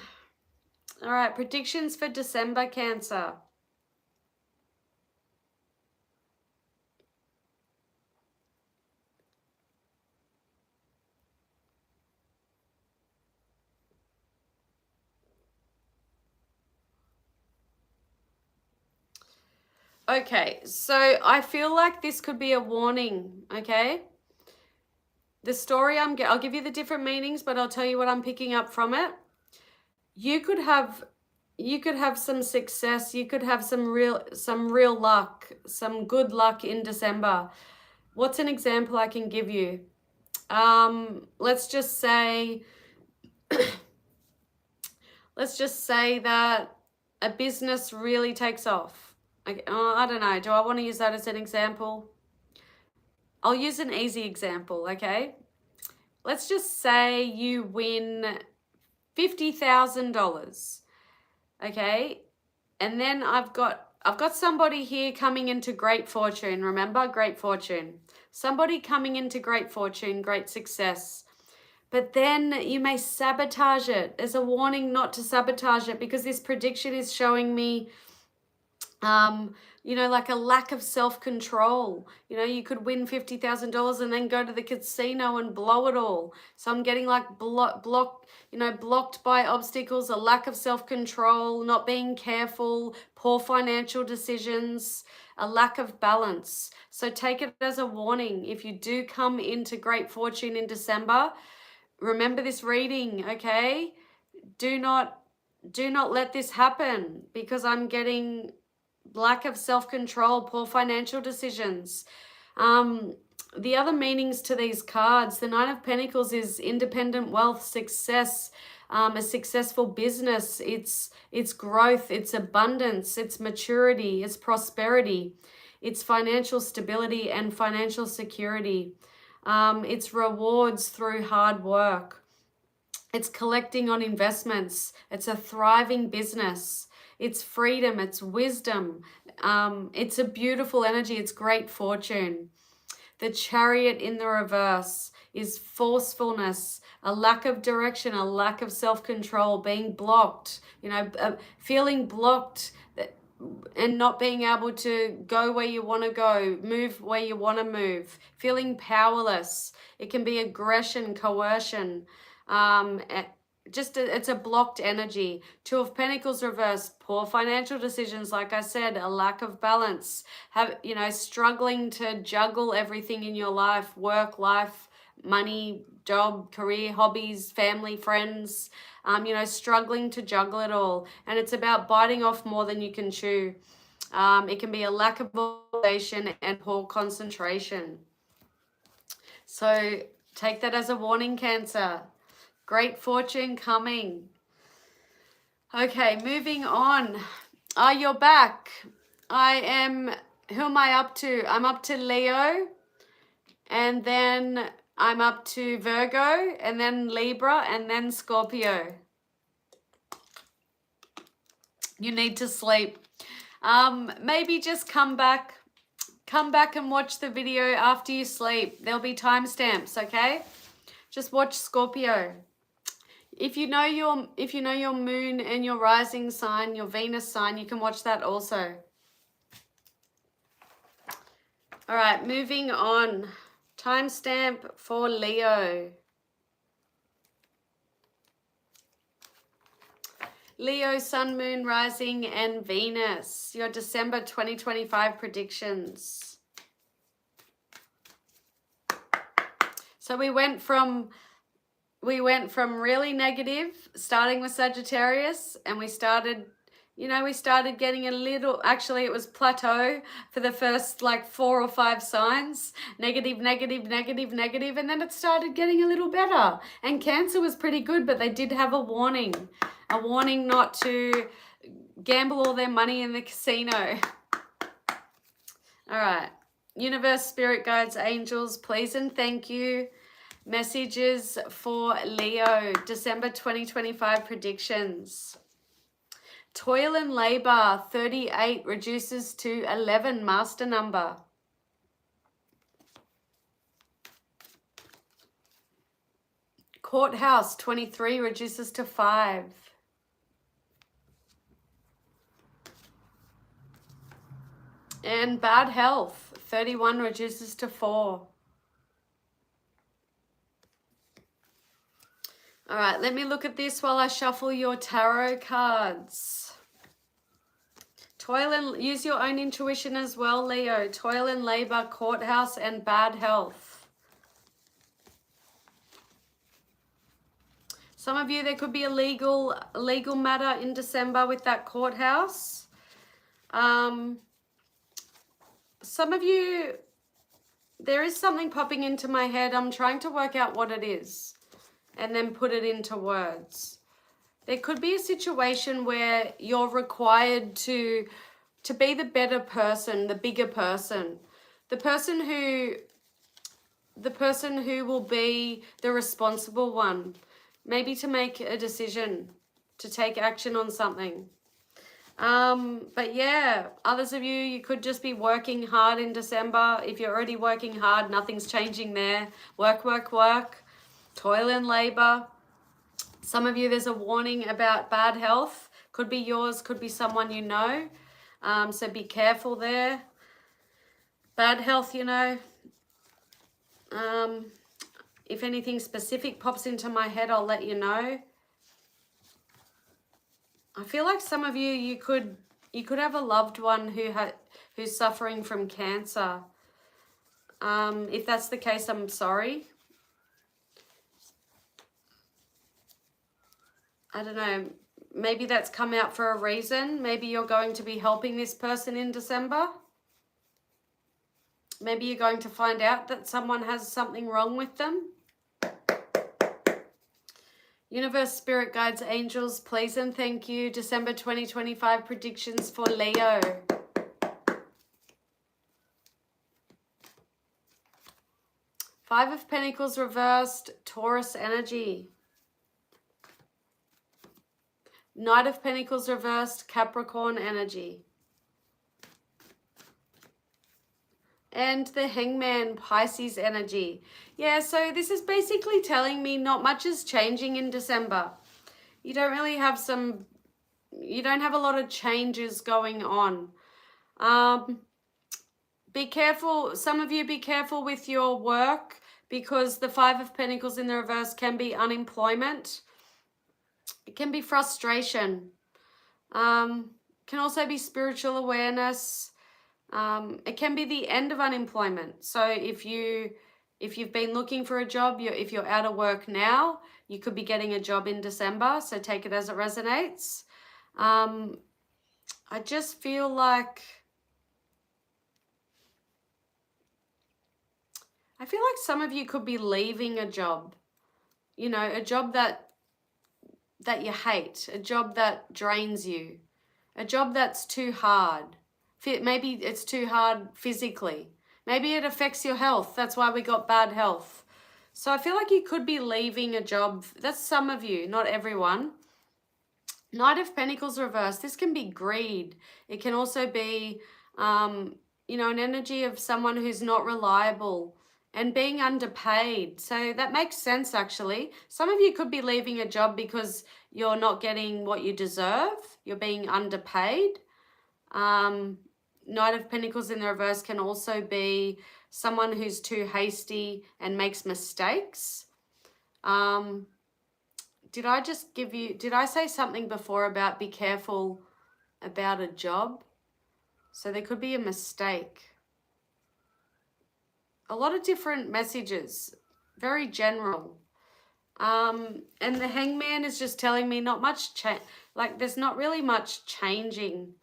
A: right, predictions for December, Cancer. Okay, so I feel like this could be a warning, okay? The story I'll give you the different meanings, but I'll tell you what I'm picking up from it. You could have some success, you could have some real luck, some good luck in December. What's an example I can give you? Let's just say that a business really takes off. I don't know. Do I want to use that as an example? I'll use an easy example, okay? Let's just say you win $50,000, okay? And then I've got somebody here coming into great fortune. Remember, great fortune. Somebody coming into great fortune, great success. But then you may sabotage it. There's a warning not to sabotage it because this prediction is showing me you know, like a lack of self-control. You know, you could win $50,000 and then go to the casino and blow it all. So I'm getting like blocked by obstacles, a lack of self-control, not being careful, poor financial decisions, a lack of balance. So take it as a warning. If you do come into great fortune in December, remember this reading, okay? Do not let this happen because I'm getting lack of self-control, poor financial decisions. The other meanings to these cards, the 9 of Pentacles is independent wealth, success, a successful business, it's growth, it's abundance, it's maturity, it's prosperity, it's financial stability and financial security. It's rewards through hard work. It's collecting on investments. It's a thriving business. It's freedom, it's wisdom, it's a beautiful energy, it's great fortune. The Chariot in the reverse is forcefulness, a lack of direction, a lack of self-control, being blocked, you know, feeling blocked and not being able to go where you want to go, move where you want to move, feeling powerless. It can be aggression, coercion, it's a blocked energy. 2 of Pentacles reversed, poor financial decisions, like I said, a lack of balance, struggling to juggle everything in your life, work, life, money, job, career, hobbies, family, friends, struggling to juggle it all. And it's about biting off more than you can chew. It can be a lack of motivation and poor concentration. So take that as a warning, Cancer. Great fortune coming. Okay, moving on. You're back. Who am I up to? I'm up to Leo, and then I'm up to Virgo, and then Libra, and then Scorpio. You need to sleep. Maybe just come back and watch the video after you sleep. There'll be timestamps, okay? Just watch Scorpio. If you know your moon and your rising sign, your Venus sign, you can watch that also. All right, moving on. Timestamp for Leo. Leo, Sun, Moon, Rising, and Venus. Your December 2025 predictions. So we went from really negative, starting with Sagittarius, and we started getting a little, actually it was plateau for the first like 4 or 5 signs, negative, negative, negative, negative, and then it started getting a little better. And Cancer was pretty good, but they did have a warning not to gamble all their money in the casino. All right, universe, spirit guides, angels, please and thank you. Messages for Leo, December 2025 predictions. Toil and labor, 38 reduces to 11, master number. Courthouse, 23 reduces to 5. And bad health, 31 reduces to 4. All right, let me look at this while I shuffle your tarot cards. Use your own intuition as well, Leo. Toil and labor, courthouse, and bad health. Some of you, there could be a legal matter in December with that courthouse. Some of you, there is something popping into my head. I'm trying to work out what it is and then put it into words. There could be a situation where you're required to be the better person, the bigger person, the person who will be the responsible one, maybe to make a decision, to take action on something. But yeah, others of you could just be working hard in December. If you're already working hard, nothing's changing there. Work, work, work. Toil and labor. Some of you, there's a warning about bad health. Could be yours, could be someone you know. So be careful there. Bad health, if anything specific pops into my head, I'll let you know. I feel like some of you could have a loved one who's suffering from cancer. If that's the case, I'm sorry. I don't know, maybe that's come out for a reason. Maybe you're going to be helping this person in December. Maybe you're going to find out that someone has something wrong with them. Universe, spirit guides, angels, please and thank you. December 2025 predictions for Leo. Five of Pentacles reversed, Taurus energy. Knight of Pentacles reversed, Capricorn energy. And the Hangman, Pisces energy. Yeah, so this is basically telling me not much is changing in December. You don't really have you don't have a lot of changes going on. Be careful, some of you be careful with your work, because the Five of Pentacles in the reverse can be unemployment. It can be frustration. Can also be spiritual awareness. It can be the end of unemployment. So if you've been looking for a job, if you're out of work now, you could be getting a job in December. So take it as it resonates. I just feel like I feel like some of you could be leaving a job, you know, a job that you hate, a job that drains you, a job that's too hard. Maybe it's too hard physically. Maybe it affects your health. That's why we got bad health. So I feel like you could be leaving a job. That's some of you, not everyone. Knight of Pentacles reversed. This can be greed. It can also be, you know, an energy of someone who's not reliable and being underpaid. So that makes sense, actually. Some of you could be leaving a job because you're not getting what you deserve. You're being underpaid. Knight of Pentacles in the reverse can also be someone who's too hasty and makes mistakes. Did I say something before about be careful about a job? So there could be a mistake. A lot of different messages, very general. And the Hangman is just telling me not much change, like there's not really much changing.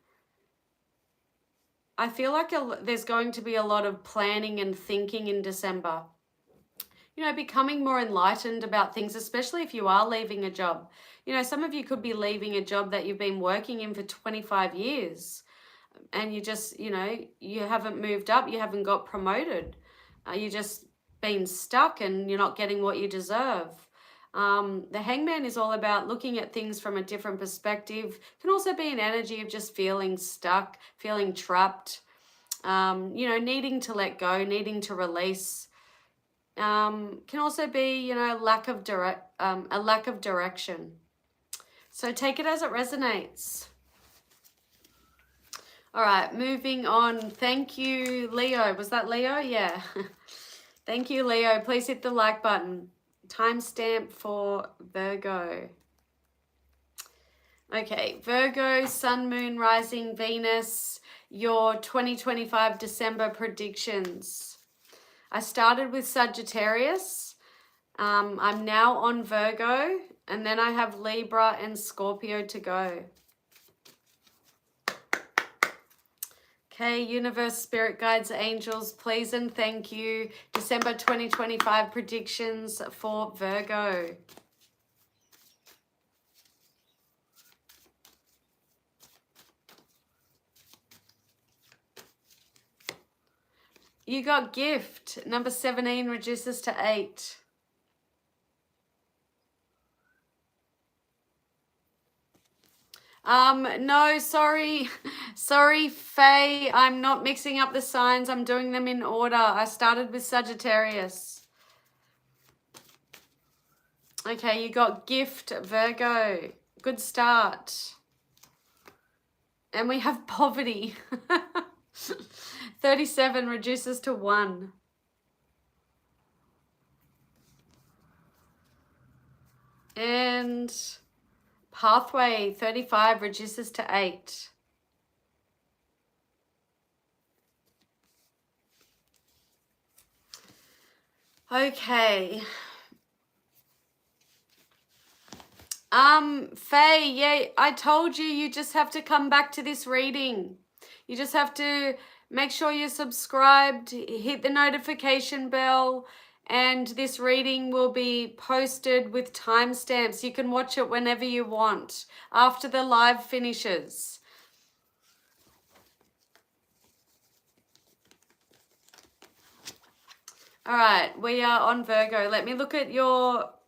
A: I feel like there's going to be a lot of planning and thinking in December. You know, becoming more enlightened about things, especially if you are leaving a job. You know, some of you could be leaving a job that you've been working in for 25 years and you just, you know, you haven't moved up, you haven't got promoted. You just been stuck and you're not getting what you deserve. The Hangman is all about looking at things from a different perspective. It can also be an energy of just feeling stuck, feeling trapped, you know, needing to let go, needing to release. Can also be, you know, a lack of direction. So take it as it resonates. All right, moving on. Thank you, Leo. Was that Leo? Yeah. Thank you, Leo. Please hit the like button. Timestamp for Virgo. Okay, Virgo, Sun, Moon, Rising, Venus, your 2025 December predictions. I started with Sagittarius. I'm now on Virgo, and then I have Libra and Scorpio to go. Okay, Universe, Spirit Guides, Angels, please and thank you. December 2025 predictions for Virgo. You got gift. Number 17 reduces to 8. No, sorry. Sorry, Faye. I'm not mixing up the signs. I'm doing them in order. I started with Sagittarius. Okay, you got gift, Virgo. Good start. And we have poverty. 37 reduces to 1. And pathway, 35 reduces to 8. Okay. Faye, yeah, I told you, you just have to come back to this reading. You just have to make sure you're subscribed, hit the notification bell, and this reading will be posted with timestamps. You can watch it whenever you want, after the live finishes. All right, we are on Virgo. Let me look at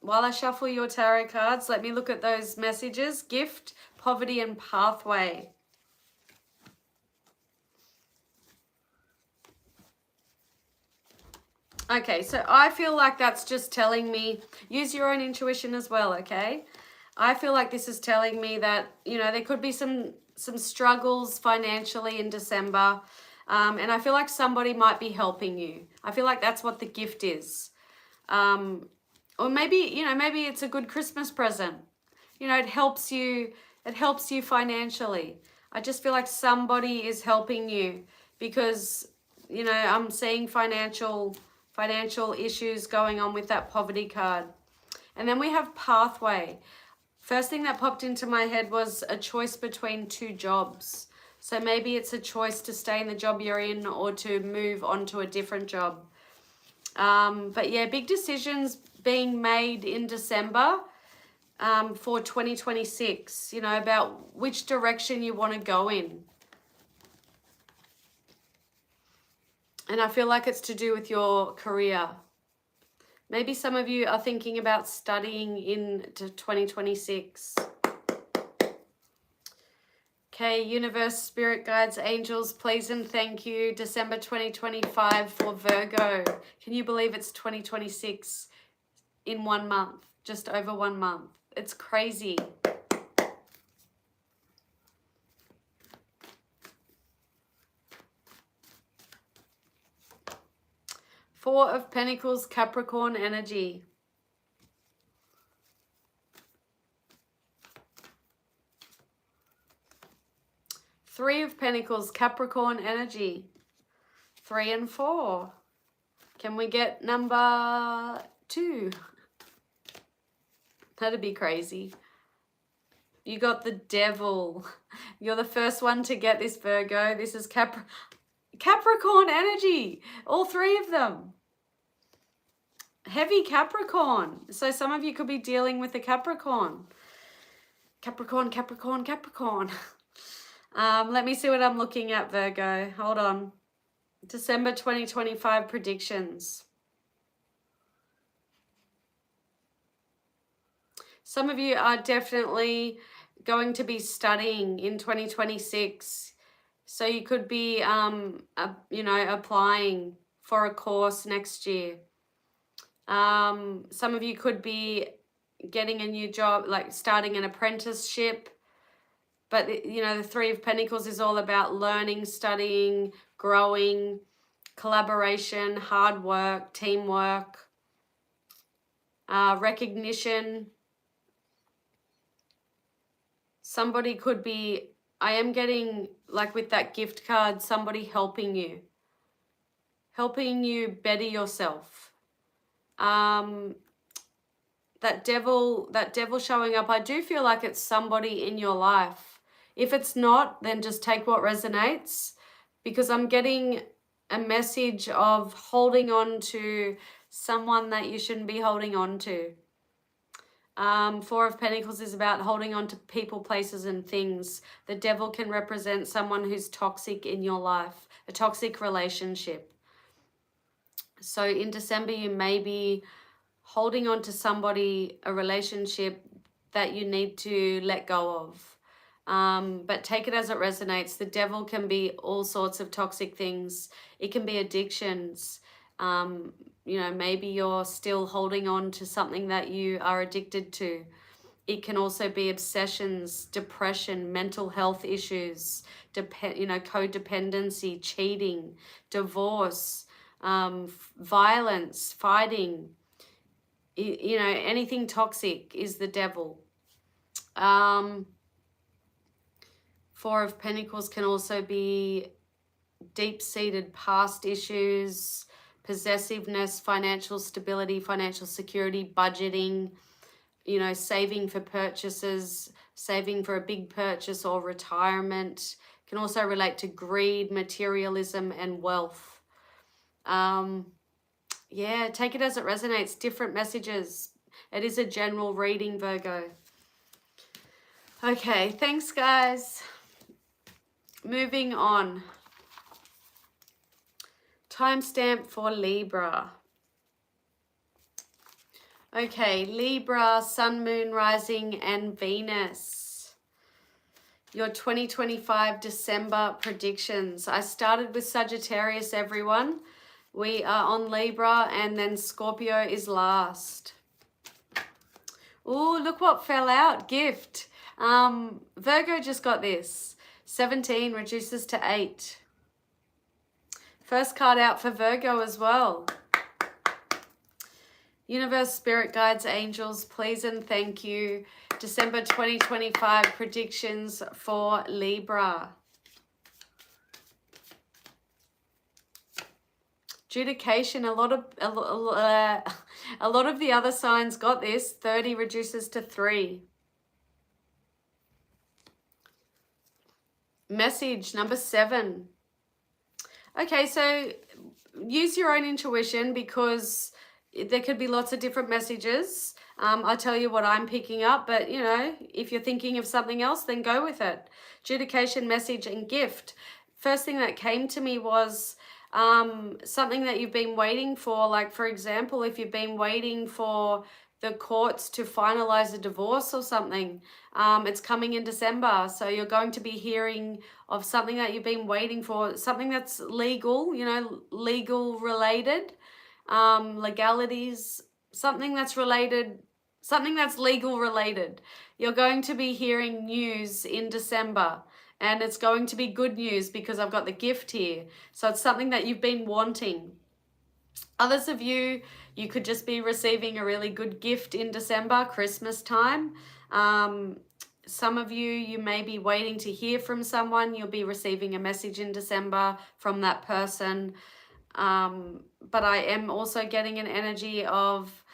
A: while I shuffle your tarot cards, let me look at those messages. Gift, poverty, and pathway. Okay, so I feel like that's just telling me, use your own intuition as well, okay? I feel like this is telling me that, you know, there could be some struggles financially in December. And I feel like somebody might be helping you. I feel like that's what the gift is. Or maybe, you know, maybe it's a good Christmas present. You know, it helps you financially. I just feel like somebody is helping you because, you know, I'm seeing financial issues going on with that poverty card. And then we have pathway. First thing that popped into my head was a choice between 2 jobs. So maybe it's a choice to stay in the job you're in or to move on to a different job. But yeah, big decisions being made in December for 2026, you know, about which direction you want to go in. And I feel like it's to do with your career. Maybe some of you are thinking about studying into 2026. Okay, universe, spirit guides, angels, please and thank you. December 2025 for Virgo. Can you believe it's 2026 in 1 month? Just over 1 month. It's crazy. Four of Pentacles, Capricorn energy. Three of Pentacles, Capricorn energy. 3 and 4. Can we get number 2? That'd be crazy. You got the Devil. You're the first one to get this, Virgo. This is Capricorn energy. All 3 of them. Heavy Capricorn. So some of you could be dealing with the Capricorn. Capricorn, Capricorn, Capricorn. Let me see what I'm looking at, Virgo. Hold on. December 2025 predictions. Some of you are definitely going to be studying in 2026. So you could be, you know, applying for a course next year. Some of you could be getting a new job, like starting an apprenticeship. But, you know, the 3 of Pentacles is all about learning, studying, growing, collaboration, hard work, teamwork, recognition. Somebody could be, I am getting, like with that gift card, somebody helping you better yourself. That devil showing up, I do feel like it's somebody in your life. If it's not, then just take what resonates, because I'm getting a message of holding on to someone that you shouldn't be holding on to. 4 of Pentacles is about holding on to people, places, and things. The Devil can represent someone who's toxic in your life, a toxic relationship. So in December, you may be holding on to somebody, a relationship that you need to let go of. But take it as it resonates. The Devil can be all sorts of toxic things. It can be addictions. You know, maybe you're still holding on to something that you are addicted to. It can also be obsessions, depression, mental health issues, you know, codependency, cheating, divorce, violence, fighting. You know, anything toxic is the Devil. 4 of Pentacles can also be deep-seated past issues, possessiveness, financial stability, financial security, budgeting, you know, saving for purchases, saving for a big purchase or retirement. Can also relate to greed, materialism, and wealth. Yeah, take it as it resonates. Different messages. It is a general reading, Virgo. Okay, thanks, guys. Moving on. Timestamp for Libra. Okay, Libra, Sun, Moon, Rising, and Venus. Your 2025 December predictions. I started with Sagittarius, everyone. We are on Libra, and then Scorpio is last. Oh, look what fell out. Gift. Virgo just got this. 17 reduces to 8. First card out for Virgo as well. Universe, spirit guides, angels, please and thank you. December 2025 predictions for Libra. Adjudication, a lot of the other signs got this. 30 reduces to 3. Message number 7. Okay, so use your own intuition, because there could be lots of different messages. I'll tell you what I'm picking up, but you know, if you're thinking of something else, then go with it. Adjudication, message, and gift. First thing that came to me was something that you've been waiting for. Like, for example, if you've been waiting for the courts to finalize a divorce or something, it's coming in December. So you're going to be hearing of something that you've been waiting for, something that's legal, you know, legal related, legalities, something that's related, something that's legal related. You're going to be hearing news in December, and it's going to be good news because I've got the gift here. So it's something that you've been wanting. Others of you, you could just be receiving a really good gift in December, Christmas time. Some of you, you may be waiting to hear from someone. You'll be receiving a message in December from that person. But I am also getting an energy of,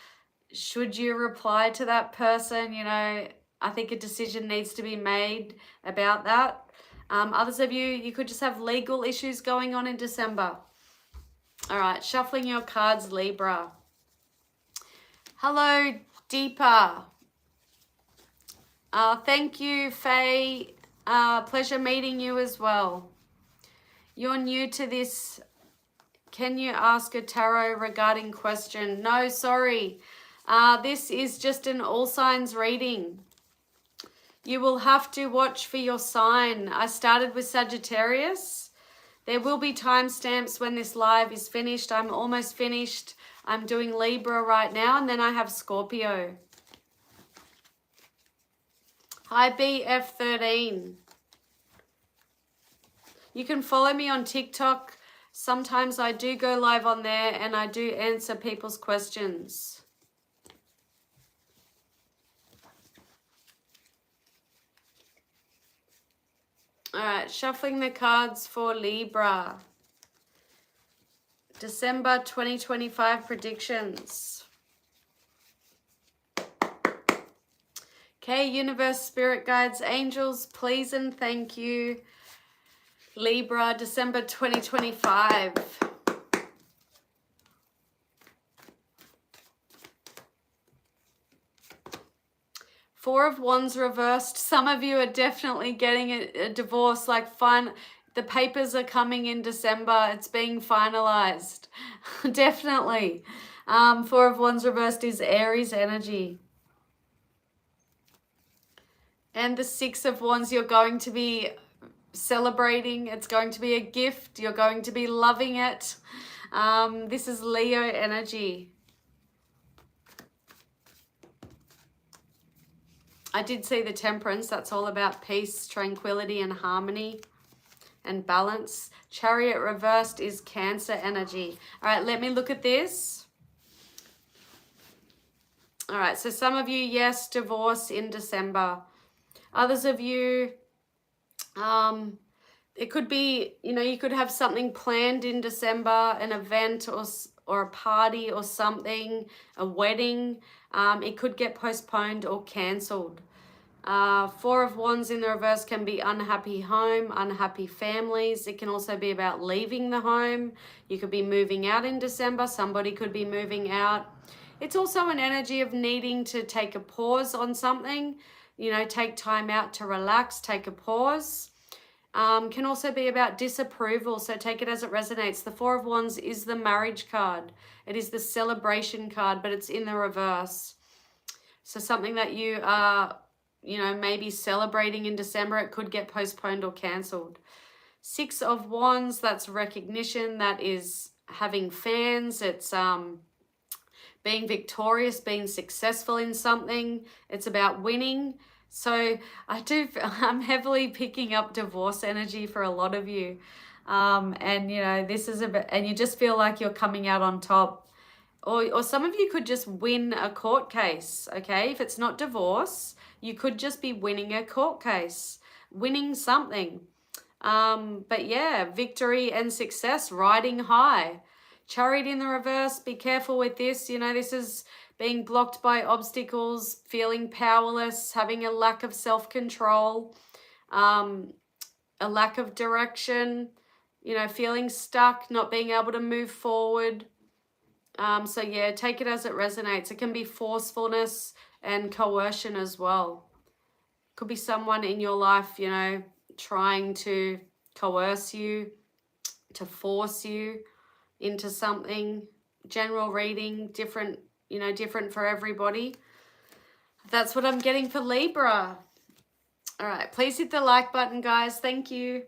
A: should you reply to that person? You know, I think a decision needs to be made about that. Others of you, you could just have legal issues going on in December. All right, shuffling your cards, Libra. Hello, Deepa. Thank you, Faye. Pleasure meeting you as well. You're new to this. Can you ask a tarot regarding question? No, sorry. This is just an all signs reading. You will have to watch for your sign. I started with Sagittarius. There will be timestamps when this live is finished. I'm almost finished. I'm doing Libra right now, and then I have Scorpio. Hi, BF13. You can follow me on TikTok. Sometimes I do go live on there, and I do answer people's questions. All right, shuffling the cards for Libra. December 2025 predictions. Okay, universe, spirit guides, angels, please and thank you. Libra, December 2025. Four of Wands reversed. Some of you are definitely getting a divorce, like fine. The papers are coming in December. It's being finalized. Definitely. Four of Wands reversed is Aries energy. And the Six of Wands, you're going to be celebrating. It's going to be a gift. You're going to be loving it. This is Leo energy. I did see the Temperance. That's all about peace, tranquility, and harmony and balance. Chariot reversed is Cancer energy. All right, let me look at this. All right, so some of you, yes, divorce in December. Others of you, it could be, you know, you could have something planned in December, an event or a party or something, a wedding. It could get postponed or cancelled. Four of Wands in the reverse can be unhappy home, unhappy families. It can also be about leaving the home. You could be moving out in December. Somebody could be moving out. It's also an energy of needing to take a pause on something. You know, take time out to relax, take a pause. Can also be about disapproval, so take it as it resonates. The Four of Wands is the marriage card. It is the celebration card, but it's in the reverse. So something that you are, you know, maybe celebrating in December, it could get postponed or cancelled. Six of Wands, that's recognition. That is having fans. It's being victorious, being successful in something. It's about winning. So I'm heavily picking up divorce energy for a lot of you. And, you know, this is and you just feel like you're coming out on top. Or some of you could just win a court case, okay? If it's not divorce, you could just be winning a court case, winning something. But yeah, victory and success, riding high. Chariot in the reverse, be careful with this. You know, this is being blocked by obstacles, feeling powerless, having a lack of self-control, a lack of direction. you know, feeling stuck, not being able to move forward. So yeah, take it as it resonates. It can be forcefulness and coercion as well. Could be someone in your life, you know, trying to coerce you, to force you into something. General reading, different, you know, different for everybody. That's what I'm getting for Libra. All right, please hit the like button, guys. Thank you.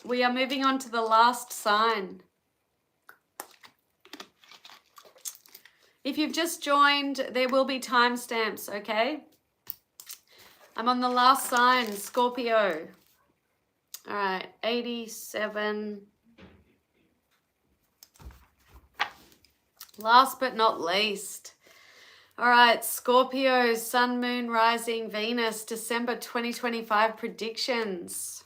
A: We are moving on to the last sign. If you've just joined, there will be timestamps, okay? I'm on the last sign, Scorpio. All right, 87. Last but not least. All right, Scorpio, Sun, Moon, Rising, Venus, December 2025 predictions.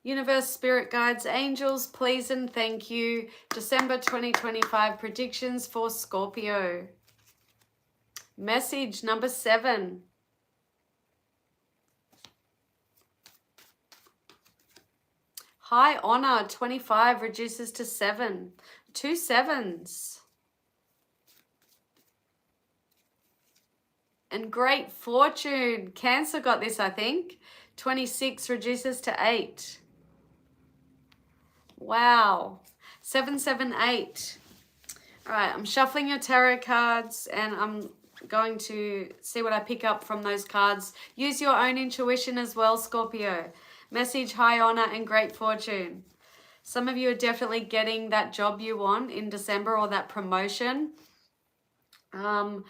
A: Universe, Spirit Guides, Angels, please and thank you. December 2025 predictions for Scorpio. Message number 7. High honor, 25 reduces to 7. 2 7s. And great fortune. Cancer got this, I think. 26 reduces to 8. Wow. 7 7 8. All right, I'm shuffling your tarot cards and I'm going to see what I pick up from those cards. Use your own intuition as well, Scorpio. Message, high honor, and great fortune. Some of you are definitely getting that job you want in December, or that promotion. You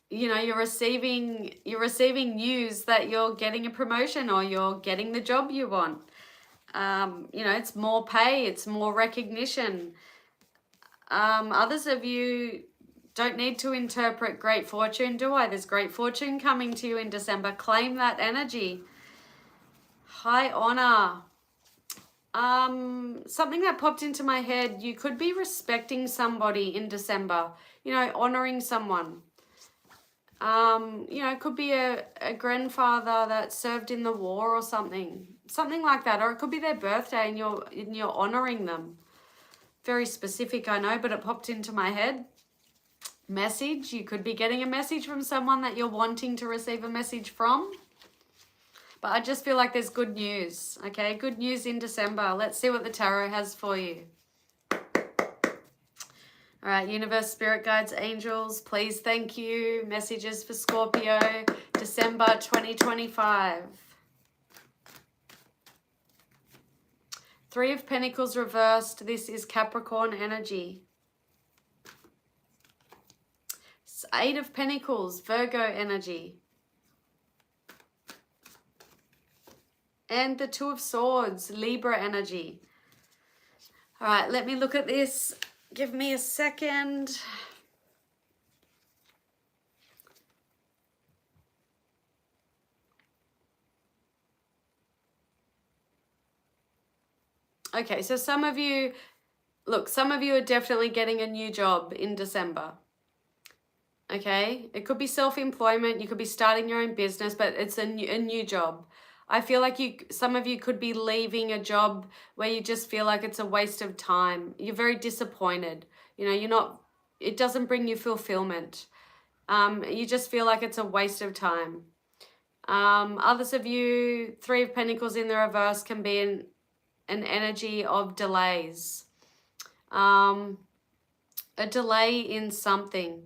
A: know, you're receiving news that you're getting a promotion or you're getting the job you want. You know, it's more pay, it's more recognition. Others of you don't need to interpret great fortune, do I? There's great fortune coming to you in December. Claim that energy. High honor. Something that popped into my head, you could be respecting somebody in December, you know, honoring someone. You know, it could be a grandfather that served in the war or something like that, or it could be their birthday and you're honoring them. Very specific, I know, but it popped into my head. Message, you could be getting a message from someone that you're wanting to receive a message from. But I just feel like there's good news, okay? Good news in December. Let's see what the tarot has for you. All right, Universe, Spirit Guides, Angels, please, thank you. Messages for Scorpio, December 2025. 3 of Pentacles reversed. This is Capricorn energy. 8 of Pentacles, Virgo energy. And the 2 of Swords, Libra energy. All right, let me look at this. Give me a second. Okay, so some of you are definitely getting a new job in December. Okay, it could be self-employment, you could be starting your own business, but it's a new job. I feel like some of you could be leaving a job where you just feel like it's a waste of time. You're very disappointed. You know, it doesn't bring you fulfillment. You just feel like it's a waste of time. Others of you, 3 of Pentacles in the reverse can be an energy of delays. A delay in something.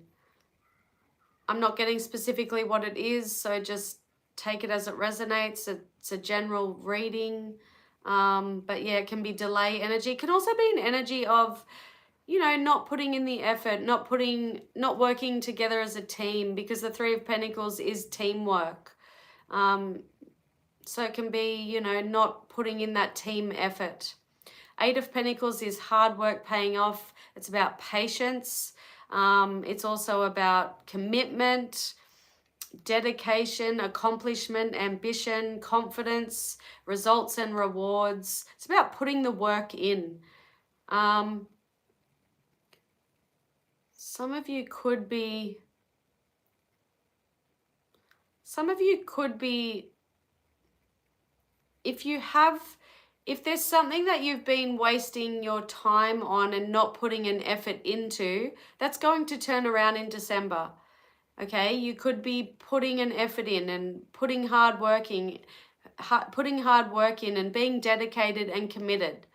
A: I'm not getting specifically what it is, so just take it as it resonates. It's a general reading. But yeah, it can be delay energy. It can also be an energy of, you know, not putting in the effort, not working together as a team, because the 3 of Pentacles is teamwork. So it can be, you know, not putting in that team effort. 8 of Pentacles is hard work paying off. It's about patience. It's also about commitment, dedication, accomplishment, ambition, confidence, results and rewards. It's about putting the work in. Some of you could be if there's something that you've been wasting your time on and not putting an effort into, that's going to turn around in December. Okay, you could be putting an effort in and putting hard work in and being dedicated and committed.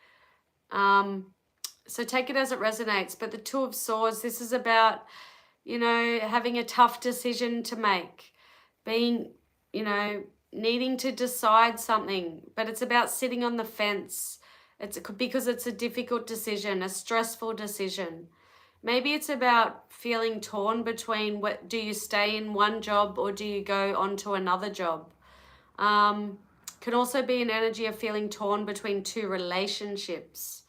A: So take it as it resonates. But the Two of Swords, this is about, you know, having a tough decision to make, being, you know, needing to decide something, but it's about sitting on the fence. It's because it's a difficult decision, a stressful decision. Maybe it's about feeling torn between do you stay in one job or do you go on to another job? Can also be an energy of feeling torn between two relationships.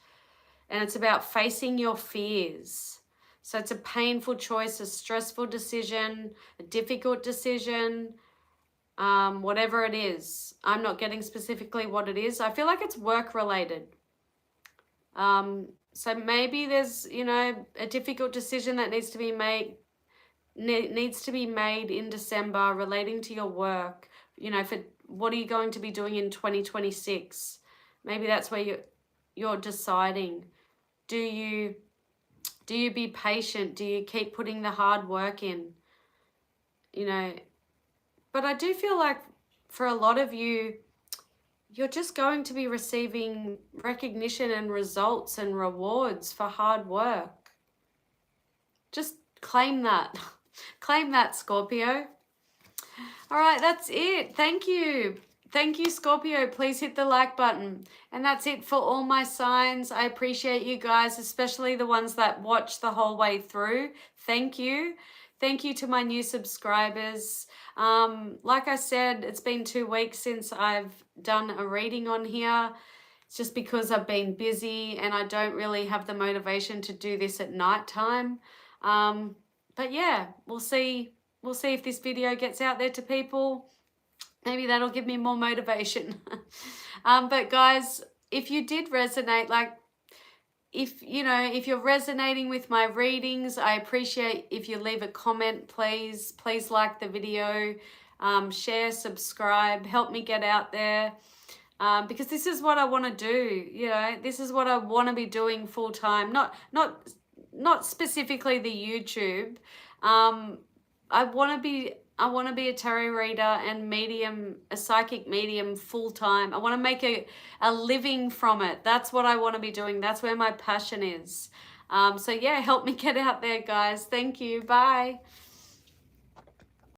A: And it's about facing your fears. So it's a painful choice, a stressful decision, a difficult decision, whatever it is. I'm not getting specifically what it is. I feel like it's work related. So maybe there's, you know, a difficult decision that needs to be made in December relating to your work. You know, what are you going to be doing in 2026? Maybe that's where you're deciding. Do you be patient? Do you keep putting the hard work in? You know, but I do feel like for a lot of you, you're just going to be receiving recognition and results and rewards for hard work. Just claim that. Claim that, Scorpio. All right, that's it. Thank you. Thank you, Scorpio. Please hit the like button. And that's it for all my signs. I appreciate you guys, especially the ones that watch the whole way through. Thank you. Thank you to my new subscribers. Like I said, it's been 2 weeks since I've done a reading on here. It's just because I've been busy and I don't really have the motivation to do this at night time. But yeah, we'll see if this video gets out there to people. Maybe that'll give me more motivation. But guys, if you did resonate, like, if you're resonating with my readings, I appreciate if you leave a comment, please like the video, share, subscribe, help me get out there, because this is what I want to do. You know, this is what I want to be doing full time, not specifically the YouTube. I want to be a tarot reader and a psychic medium full time. I want to make a living from it. That's what I want to be doing. That's where my passion is. So yeah, help me get out there, guys. Thank you. Bye.